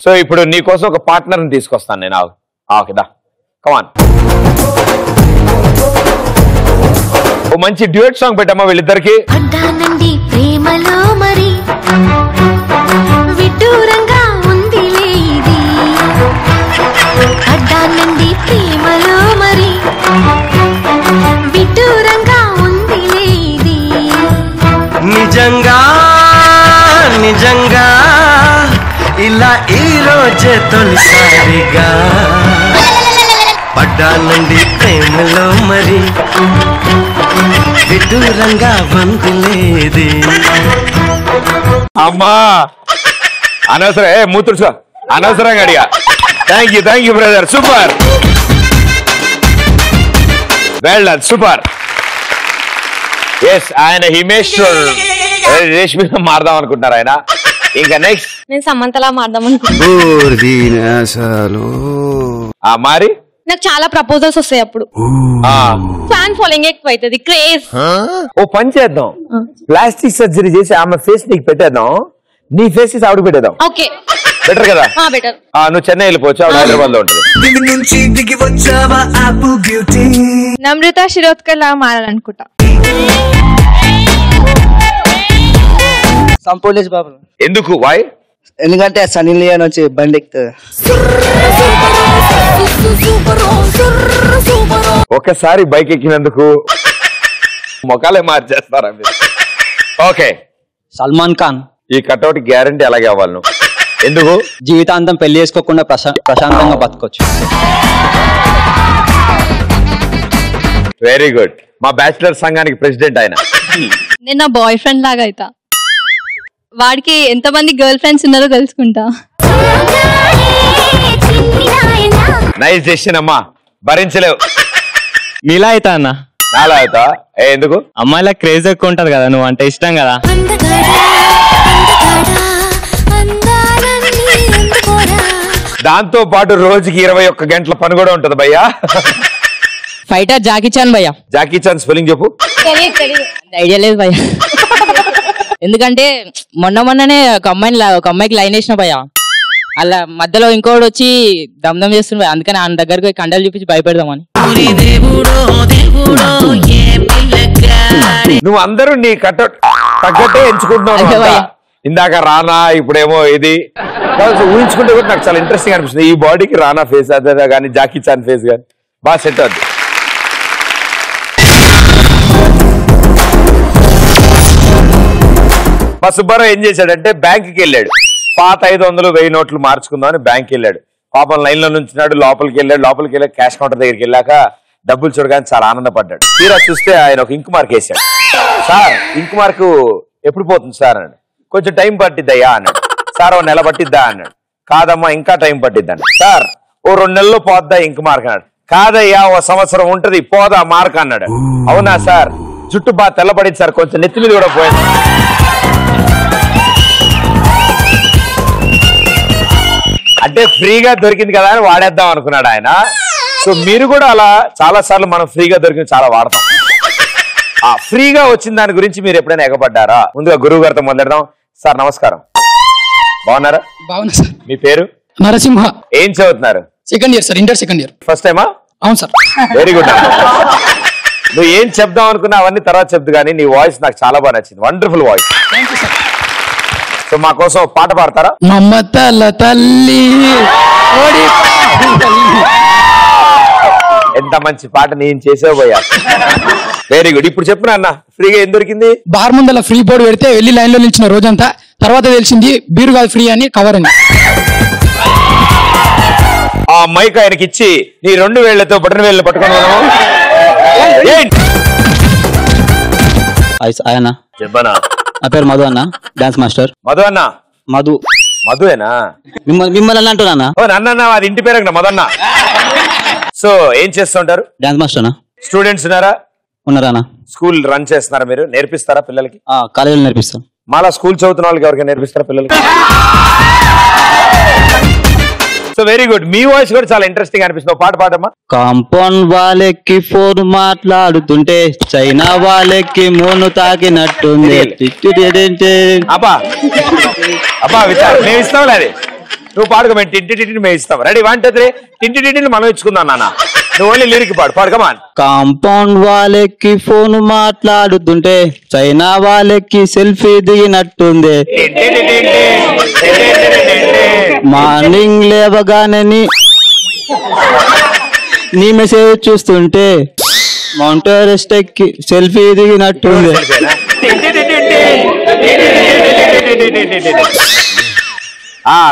సో ఇప్పుడు నీ కోసం ఒక పార్ట్నర్ని తీసుకొస్తాను నేను. ఓకేదా, కమాన్. ఓ మంచి డ్యూయట్ సాంగ్ పెట్టమ్మా వీళ్ళిద్దరికి. ప్రేమలో మరి విడ్డూరంగా ఉంది లేది, అడ్డానండి ప్రేమలో మరి విడ్డూరంగా ఉంది లేది. నిజంగా ఇలా ఈ రోజే తొలిసారిగా పడ్డానండి ప్రేమలో మరి విడ్డూరంగా వంతులేది. అమ్మా అనవసరం మూతుడు అనవసరంగా అడిగా. Thank you brother, super, well done, super. Yes, ఆయన హిమేష్ రేష్మి మారదాం అనుకుంటున్నారు ఆయన. ఇంకా నెక్స్ట్ నేను సమంతలా మారదాం అనుకుంటున్నా. మారి నాకు చాలా ప్రపోజల్స్ వస్తాయి అప్పుడు. ఫ్యాన్ ఫాలోయింగ్ ఎక్కువ అవుతుంది, క్రేజ్. ఓ పని చేద్దాం, ప్లాస్టిక్ సర్జరీ చేసి ఆమె ఫేస్ నీకు పెట్టేద్దాం, నీ ఫేస్ తీసి ఆవిడ పెట్టేద్దాం. ఓకే, బెటర్ కదా? బెటర్. నువ్వు చెన్నై వెళ్ళిపోవచ్చు, ఆవిడ హైదరాబాద్ లో ఉంటుంది. నమ్రత శిరోద్కర్ లాగా మారాలనుకుంటా. సంపోలేష్ బాబు. ఎందుకు? వై? ఎందుకంటే సన్నీ లియోన్ వచ్చి బండి ఎక్కుతుంది. ఒకసారి బైక్ ఎక్కినందుకు మొఖాలే మార్చేస్తారా మీరు? ఓకే, సల్మాన్ ఖాన్. ఈ కట్అవుట్ గ్యారంటీ అలాగే అవ్వాలి నువ్వు. ఎందుకు? జీవితాంతం పెళ్లి చేసుకోకుండా ప్రశాంతంగా బతకొచ్చు. Very good. మా బ్యాచిలర్ సంఘానికి ప్రెసిడెంట్ ఆయన. నేను నా బాయ్ ఫ్రెండ్ లాగా అయితా, వాడికి ఎంతమంది గర్ల్ ఫ్రెండ్స్ ఉన్నారో తెలుసుకుంటా. నైస్ డెసిషన్ అమ్మా, భరించలేవు. మీలా అవుతా అన్న. నాలా అవుతా? ఎందుకు? అమ్మాయిల క్రేజ్ ఎక్కువ ఉంటది కదా, నువ్వు అంటే ఇష్టం కదా. దాంతో పాటు రోజుకి 21 గంటల పని కూడా ఉంటది భయ్యా. ఫైటర్ జాకీ చాన్ భయ్యా. జాకీ చాన్ స్పెల్లింగ్ చెప్పు. ఐడియా లేదు భయ్యా. ఎందుకంటే మొన్ననే ఒక అమ్మాయికి లైన్ వేసిన భయ్యా, అలా మధ్యలో ఇంకోటి వచ్చి దమ్దం చేస్తుంది, అందుకని ఆయన దగ్గరకు కండలు చూపించి భయపెడదామని. నువ్వు అందరూ నీ కట్అవుట్ తగ్గట్టే ఎంచుకుంటున్నావు. ఇందాక రానా, ఇప్పుడేమో ఇది ఊహించుకుంటే కూడా నాకు చాలా ఇంట్రెస్టింగ్ అనిపిస్తుంది. ఈ బాడీకి రానా ఫేస్ అదే కానీ జాకీ చాన్ ఫేస్ కానీ బాగా సెట్ అవుతుంది. మా సుబ్బారావు ఏం చేశాడంటే బ్యాంకుకి వెళ్ళాడు, పాత 500, 1000 నోట్లు మార్చుకుందామని బ్యాంక్కి వెళ్ళాడు. పాపం లైన్ లో నుంచున్నాడు, లోపలికి వెళ్ళి క్యాష్ కౌంటర్ దగ్గరికి వెళ్ళాక డబ్బులు చూడగానే చాలా ఆనందపడ్డాడు. తీరా చూస్తే ఆయన ఒక ఇంకు మార్క్ వేశాడు. సార్, ఇంకు మార్కు ఎప్పుడు పోతుంది సార్ అన్నాడు. కొంచెం టైం పట్టిద్దయ్యా అన్నాడు. సార్, 1 నెల పట్టిద్దా అన్నాడు. కాదమ్మా, ఇంకా టైం పట్టిద్ది అన్నాడు. సార్, 2 నెలల్లో పోద్దా ఇంకు మార్క్ అన్నాడు. కాదయ్యా, 1 సంవత్సరం ఉంటది, పోదా మార్క్ అన్నాడు. అవునా సార్, జుట్టు బాగా తెల్లబడింది సార్, కొంచెం నెత్తి మీద కూడా పోయింది. అంటే ఫ్రీగా దొరికింది కదా అని వాడేద్దాం అనుకున్నాడు ఆయన. సో మీరు కూడా అలా చాలా సార్లు మనం ఫ్రీగా దొరికింది చాలా వాడతాం. ఆ ఫ్రీగా వచ్చిన దాని గురించి మీరు ఎప్పుడైనా ఎగపడ్డారా? ముందుగా గురువు గారితో మొదలెడదాం. సార్ నమస్కారం, బాగున్నారా? బాగున్నా సార్. మీ పేరు? నరసింహ. ఏం చదువుతున్నారు? Second year sir, inter second year. First టైమా? అవును సార్. Very good. నువ్వు ఏం చెప్దాం అనుకున్నా అవన్నీ తర్వాత చెప్దు, కానీ నీ వాయిస్ నాకు చాలా బాగా నచ్చింది. Wonderful voice. సో మా కోసం పాట పాడతారా? మమతల తల్లి. ఎంత మంచి పాట నేను చేసావు పోయా. Very good. ఇప్పుడు చెప్పు నాన్న, ఫ్రీగా ఏం దొరికింది? బార్ ముందల ఫ్రీ బోర్డు పెడితే వెళ్ళి లైన్ లో నిలిచిన రోజంతా, తర్వాత తెలిసింది బీరు కాదు ఫ్రీ అని, కవర్ అని. ఆ మైక్ ఆయనకి ఇచ్చి నీ 2 వేళ్లతో బటన్ వేళ్ళని పట్టుకొని ఆయన చెప్పనా? నా పేరు మధు అన్న, డాన్స్ మాస్టర్. మధు అన్న? మధుయేనా? మిమ్మల్ని అంటున్నా. ఓ నన్న, అది ఇంటి పేరు మధన్న. సో ఏం చేస్తుంటారు? డాన్స్ మాస్టర్ అన్న. స్టూడెంట్స్ ఉన్నారా? ఉన్నారా? స్కూల్ రన్ చేస్తున్నారా మీరు? నేర్పిస్తారా పిల్లలకి? కాలేజీలో నేర్పిస్తాం. మళ్ళా స్కూల్ చదువుతున్న వాళ్ళకి ఎవరికైనా నేర్పిస్తారా పిల్లలకి? So very good. మీ వాయిస్ కూడా చాలా ఇంట్రెస్టింగ్ అనిపిస్తుంది. పాట పాడమ్మా. కాంపౌండ్ వాళ్ళకి ఫోన్ మాట్లాడుతుంటే చైనా వాళ్ళకి మోను తాకినట్టుంది. అబ్బా అబ్బా మేము ఇస్తాం లేదు, నువ్వు పాడుకో, మేము టింటి మేము ఇస్తాం. రెడీ 1 2 3. టింటి మనం ఇచ్చుకుందాం నాన్న, నువ్వు ఓన్లీ లిరిక్ పాడుకమా. కాంపౌండ్ వాళ్ళకి ఫోన్ మాట్లాడుతుంటే చైనా వాళ్ళకి సెల్ఫీ దిగినట్టుంది. మార్నింగ్ లేవగానే నీ మెసేజ్ చూస్తుంటే మౌంట్ ఎవరెస్ట్ ఎక్కి సెల్ఫీ దిగినట్టుంది.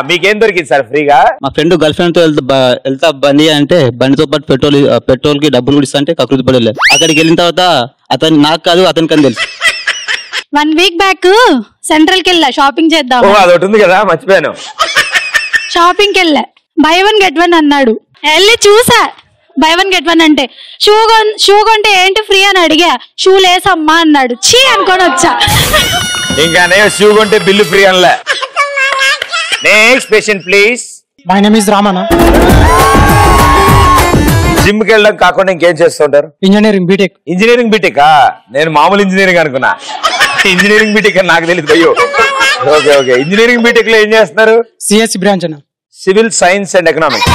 మీకేం దొరికింది సార్ ఫ్రీగా? మా ఫ్రెండ్ గర్ల్ ఫ్రెండ్ తో వెళ్తా బండి అంటే బండితో పాటు పెట్రోల్ కి డబ్బులు కూడా ఇస్తా అంటే కకృతి పడలేదు. అక్కడికి వెళ్ళిన తర్వాత అతను నాకు కాదు అతనికని తెలుసు. 1 వీక్ బ్యాక్ సెంట్రల్ కి వెళ్ళా షాపింగ్ చేద్దాం. అదొకటి ఉంది కదా, మర్చిపోయాను. షాపింగ్ కి వెళ్ళా, బై వన్ గెట్ వన్ అన్నాడు. వెళ్ళి చూసా బై వన్ గెట్ వన్ అంటే షూ కొంటే ఏంటి ఫ్రీ అని అడిగా. షూ లేసమ్మా అన్నాడు. చీ అనుకొని వచ్చా. ఇంకా షూ కొంటే బిల్లు ఫ్రీ అనలే. Next patient please. My name is Ramanna. Gym కి వెళ్ళడం కాకుండా ఇంకేం చేస్తుంటారు? Engineering BTech. ఇంజనీరింగ్ బీటెక్ నేను మామూలు ఇంజనీరింగ్ అనుకున్నా. ఇంజనీరింగ్ బీటెక్ అని నాకు తెలియదు అయ్యో. ఓకే ఓకే, ఇంజనీరింగ్ బీటెక్ లో ఏం చేస్తున్నారు? సిఎస్సి బ్రాంచ్ అన్న. Civil science and economics.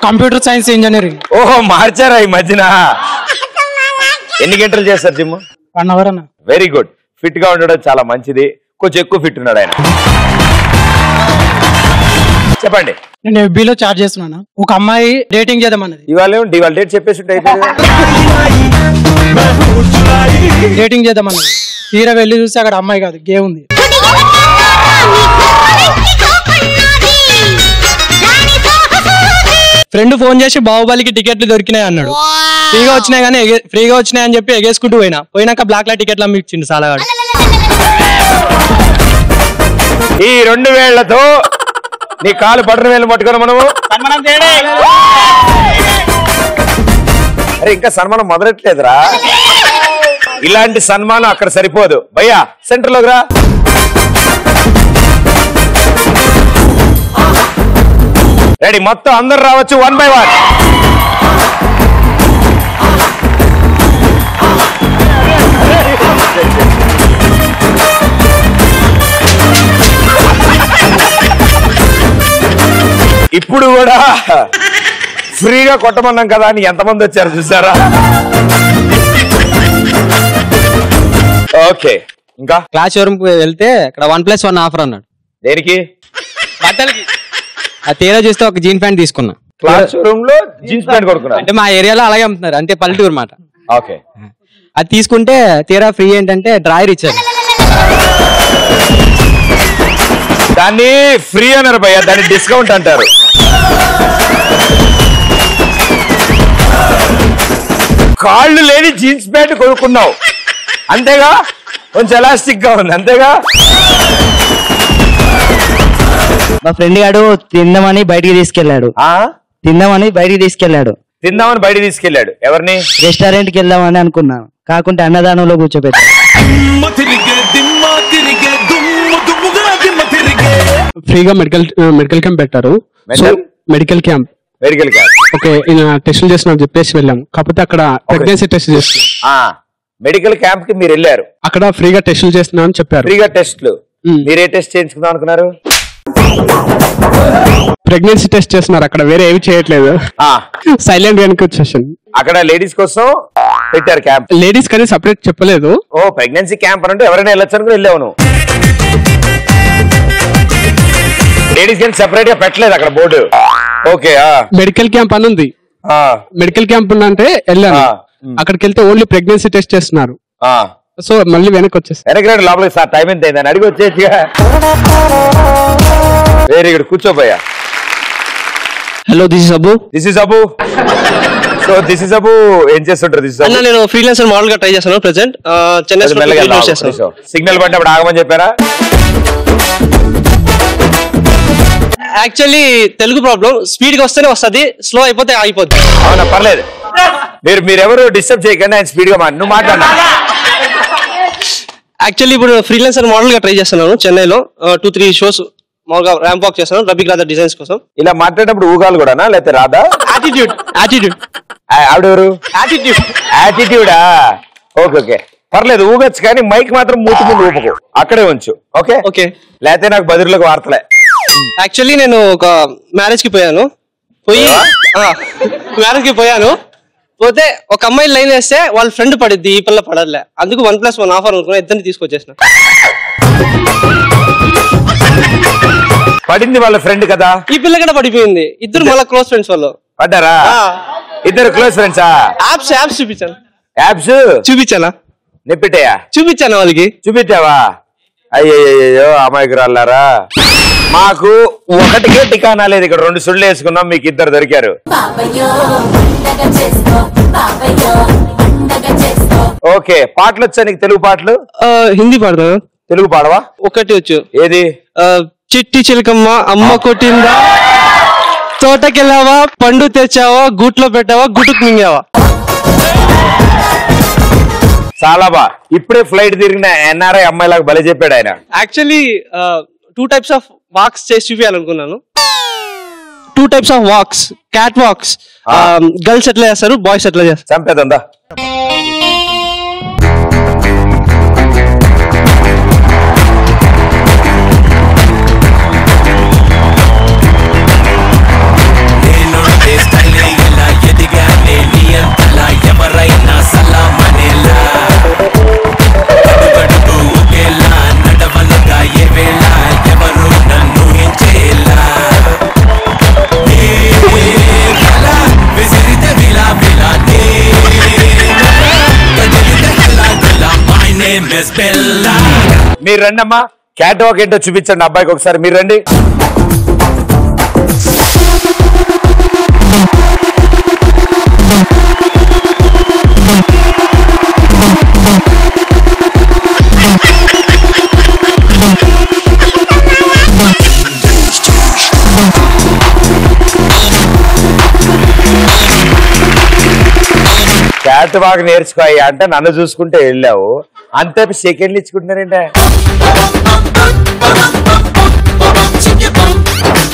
Computer science engineering. ఓహో మార్చారా ఈ మధ్యన? ఎన్ని గంటలు చేస్తారు జిమ్? 1 hour అన్న. Very good. ఫిట్ గా ఉండడం చాలా మంచిది. కొంచెం ఎక్కువ ఫిట్ ఉన్నాడు ఆయన. చెప్పండి. నేను FB లో చాట్ చేస్తున్నాను. ఒక అమ్మాయి డేటింగ్ చేద్దామన్నది. ఇవాళ డేట్ చెప్పేసి డేటింగ్ చేద్దామన్నది. తీరా వెళ్ళి చూస్తే అక్కడ అమ్మాయి కాదు, గే ఉంది. ఫ్రెండ్ ఫోన్ చేసి బాహుబలికి టికెట్లు దొరికినాయి అన్నాడు. ఫ్రీగా వచ్చినాయి అని చెప్పి ఎగేసుకుంటూ పోయినాక బ్లాక్ లా టికెట్లు అమ్మిచ్చిండు సాలగాడు. ఈ 2 వేళ్లతో నీ కాలు బటన్ వేలు పట్టుకుని మనము అరే ఇంకా సన్మానం మొదలెట్లేదురా. ఇలాంటి సన్మానం అక్కడ సరిపోదు. భయ్యా సెంటర్ లోకి రా. రెడీ, మొత్తం అందరు రావచ్చు 1 by 1. ఇప్పుడు కూడా ఫ్రీగా కొట్టమన్నాం కదా అని ఎంతమంది వచ్చారు చూసారా? ఓకే, ఇంకా క్లాస్ రూమ్ వెళ్తే అక్కడ 1+1 ఆఫర్ అన్నాడు. దేనికి? బట్టలకి. ఆ తీరా చూస్తే ఒక జీన్ ప్యాంట్ తీసుకున్నా. క్లాస్ రూమ్ లో జీన్స్ ప్యాంట్ కొనుక్కున్నా. అంటే మా ఏరియాలో అలాగే అమ్ముతున్నారు, అంటే పల్లెటూరు మాట. ఓకే, అది తీసుకుంటే తీరా ఫ్రీ ఏంటంటే డ్రాయర్ ఇచ్చారు. దాన్ని ఫ్రీ అన్నారు భయ్య, దాన్ని డిస్కౌంట్ అంటారు. కాళ్ళు లేని జీన్స్ ప్యాంట్ కొనుక్కున్నావు అంతేగా, కొంచెం ఎలాస్టిక్ గా ఉంది అంతేగా. మా ఫ్రెండ్ గాడు తిందామని బయటికి తీసుకెళ్లాడు. తిందామని బయటికి తీసుకెళ్లాడు. ఎవరిని? రెస్టారెంట్ కి వెళ్దామని అనుకున్నాను, కాకుంటే అన్నదానంలో కూర్చోబెట్టాడు. ఫ్రీగా మెడికల్ క్యాంప్ పెట్టారు. మెడికల్ క్యాంప్ ఓకే, టెస్టులు చేస్తున్నా చెప్పేసి వెళ్ళాం. కాకపోతే అక్కడ ప్రెగ్నెన్సీ టెస్ట్ చేస్తున్నాం. మెడికల్ క్యాంప్ కి మీరు వెళ్ళారు, అక్కడ ఫ్రీగా టెస్టులు చేస్తున్నా అని చెప్పారు. ఫ్రీగా టెస్టులు. మీరే టెస్ట్ చేయించుకుందాం అనుకున్నారు? ప్రెగ్నెన్సీ టెస్ట్ చేస్తున్నారు, అక్కడ వేరే ఏమి చేయట్లేదు. సైలెంట్ వెనక్కి వచ్చేసాను. అక్కడ లేడీస్ కోసం పెట్టారు క్యాంప్. లేడీస్ కానీ సపరేట్ చెప్పలేదు. ఓ ప్రెగ్నెన్సీ క్యాంప్ అంటే ఎవరైనా వెళ్ళొచ్చు అనుకుని వెళ్ళావు నువ్వు. లేడీస్ కానీ సెపరేట్ గా పెట్టలేదు అక్కడ బోర్డు. ఓకే, మెడికల్ క్యాంప్ అని ఉంది. మెడికల్ క్యాంప్ అంటే వెళ్ళాను. అక్కడికి వెళ్తే ఓన్లీ ప్రెగ్నెన్సీ టెస్ట్ చేస్తున్నారు. సో మళ్ళీ వెనక్కి వచ్చేసి వెనక్కి రండి లోపలికి. సార్ టైం ఎంత అయిందని అడిగి వచ్చేసి. వెరీ గుడ్, కూర్చోపోయా. Hello, this is Abu. So this is Abu ఏం చేస్తుంటారు? అన్న నేను ఫ్రీలాన్సర్ మోడల్ గా ట్రై చేస్తాను ప్రెసెంట్ చెన్నై. సిగ్నల్ పడినప్పుడు ఆగమని చెప్పారా? యాక్చువల్లీ తెలుగు ప్రాబ్లం, స్పీడ్ గా వస్తేనే వస్తుంది, స్లో అయిపోతే ఆగిపోద్ది. అవునా, పర్లేదు. మీరెవరు డిస్టర్బ్ చేయకండి, ఆయన స్పీడ్ గా నువ్వు మాట్లాడినా. యాక్చువల్లీ ఇప్పుడు ఫ్రీలాన్సర్ మోడల్ గా ట్రై చేస్తున్నాను చెన్నైలో. 2-3 షోస్ మామూలుగా ర్యాంప్ వాక్ చేస్తాను రబిక్ రాధా డిజైన్స్ కోసం. ఇలా మాట్లాడేటప్పుడు ఊగాలు కూడానా లేకపోతే రాదా? యాటిట్యూడ్ ఆవిడెవరు? యాటిట్యూడా? ఓకే ఓకే, పర్లేదు ఊగొచ్చు, కానీ మైక్ మాత్రం మూతి ముందు ఊపకు, అక్కడే ఉంచు. ఓకే ఓకే, లేకపోతే నాకు బదిరీలకు వార్తలే. యాక్చువల్లీ నేను ఒక మ్యారేజ్ కి పోయాను. పోతే ఒక అమ్మాయి లైన్ వేస్తే వాళ్ళ ఫ్రెండ్ పడిద్ది, ఈ పిల్ల పడలే. అందుకు 1+1 ఆఫర్ అనుకున్నా, ఇద్దరిని తీసుకొచ్చేసిన. పడింది వాళ్ళ ఫ్రెండ్ కదా, ఈ పిల్ల కూడా పడిపోయింది. ఇద్దరు మళ్ళీ క్లోజ్ ఫ్రెండ్స్ వాళ్ళు పడ్డారా? ఇద్దరు క్లోజ్ ఫ్రెండ్సా? యాప్స్ చూపించాను. యాప్స్ చూపించానా? నెప్పిటాయా? చూపించాను వాళ్ళకి. చూపించావా? అయ్యో అమాయకురాలారా, మాకు ఒకటికే టికానా లేదు. ఇక్కడ 2 సుళ్ళు వేసుకున్నాం, మీకు ఇద్దరు దొరికారు. ఓకే, పాటలు వచ్చా నీకు? తెలుగు పాటలు? హిందీ పాడతాను. తెలుగు పాడవా? ఒకటి వచ్చు. ఏది? చిట్టి చిలకమ్మ అమ్మ కొట్టిందా, తోటకెళ్ళావా, పండు తెచ్చావా, గూట్లో పెట్టావా, గుటుకు మింగావా. చాలా బా. ఇప్పుడే ఫ్లైట్ తిరిగిన ఎన్ఆర్ఐ అమ్మాయిలాగా భలే చెప్పాడు ఆయన. యాక్చువల్లీ 2 types ఆఫ్ వాక్స్ చేసి చూపించాలనుకున్నాను. 2 types of walks, catwalks. Girls ఎట్లా చేస్తారు, బాయ్స్ ఎట్లా చేస్తారు. చంపేదందా. ఎవరైనా సలామనేలా అడుగడుగు ఒకేలా నడవలుగా ఏ వేళ ఎవరు నన్ను ఏం చేయాలా విసిరితే విలా విలా మై నేమ్ ఇస్ బెల్లా. మీరు రండి అమ్మా, క్యాట్ వాక్ ఏంటో చూపించండి అబ్బాయికి ఒకసారి. మీరు రండి. క్యాట్ వాక్ నేర్చుకోయ్యా అంటే నన్ను చూసుకుంటే వెళ్ళావు, అంతే సెకండ్లు ఇచ్చుకుంటున్నారంటే.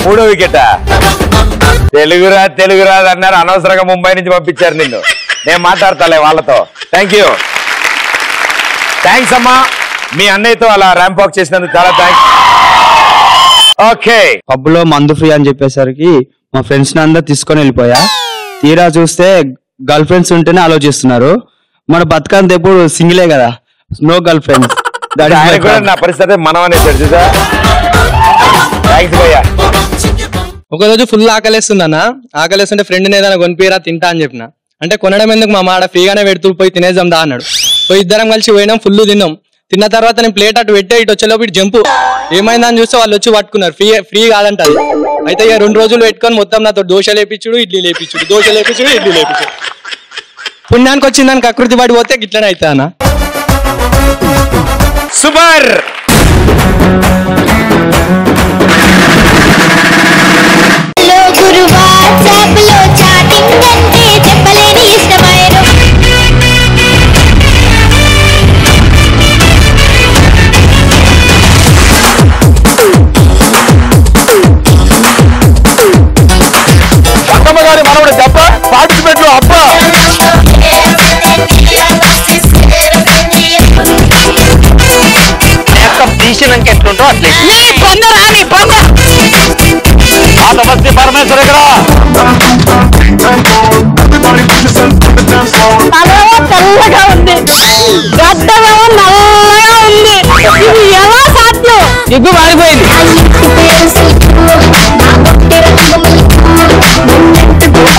3వ వికెట్. తెలుగు రాదు అన్నారు, అనవసరంగా ముంబై నుంచి పంపించారు నిన్ను. నేను మాట్లాడతాలే వాళ్ళతో. థ్యాంక్స్ అమ్మా, మీ అన్నయ్యతో అలా ర్యాంప్ వాక్ చేసినందుకు చాలా థ్యాంక్స్. ఓకే. పబ్లో మందు ఫ్రీ అని చెప్పేసరికి మా ఫ్రెండ్స్ ని అందరు తీసుకొని వెళ్ళిపోయా. తీరా చూస్తే గర్ల్ ఫ్రెండ్స్ ఉంటేనే ఆలోచిస్తున్నారు. మన బతుకంత ఎప్పుడు సింగిలే కదా, నో గర్ల్ ఫ్రెండ్స్. నా పరిస్థితి మనం అనేసాడు చూసా. థ్యాంక్స్ భయ్యా. ఒకరోజు ఫుల్ ఆకలేస్తుందన్న, ఆకలేస్తుంటే ఫ్రెండ్ని ఏదైనా కొనిపిరా తింటా అని చెప్పిన. అంటే కొనడం ఎందుకు మా ఆడ ఫ్రీగానే పెడుతూ పోయి తినేద్దాం దా అన్నాడు. పోయి ఇద్దరం కలిసి పోయినాం, ఫుల్ తిన్నాం. తిన్న తర్వాత నేను ప్లేట్ అటు పెట్టే ఇటు వచ్చేలోపు ఇటు జంపు ఏమైందని చూస్తే వాళ్ళు వచ్చి పట్టుకున్నారు. ఫ్రీ కాదంట అది. అయితే ఇక 2 రోజులు పెట్టుకొని మొత్తం నాతో దోశ లేపించుడు, ఇడ్లీ లేపించుడు, దోశ లేపించుడు, ఇడ్లీ లేపించుడు. పుణ్యానికి వచ్చిందానికి అకృతి పడిపోతే గిట్లనే అవుతా అన్న. సూపర్. అక్కమ్మగారి మనవడు దెబ్బ పార్టిసిపేట్ లో అబ్బా. తీసినాక ఎట్లుంటో అట్లే సమస్య పరమేశ్వర ఇక్కడ తెల్లగా ఉంది, గడ్డమేమో నల్లగా ఉంది. ఇది ఎలా సాధ్యం? ఎగ్గు మారిపోయింది.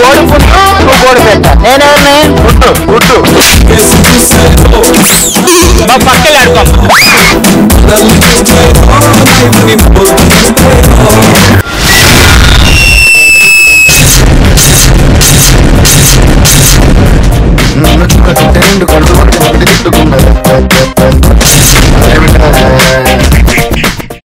కోడి పుట్టు, నువ్వు కోడి పెట్ట, నేనే గుట్టు గుట్టు మా పక్కలే ఆడుకో.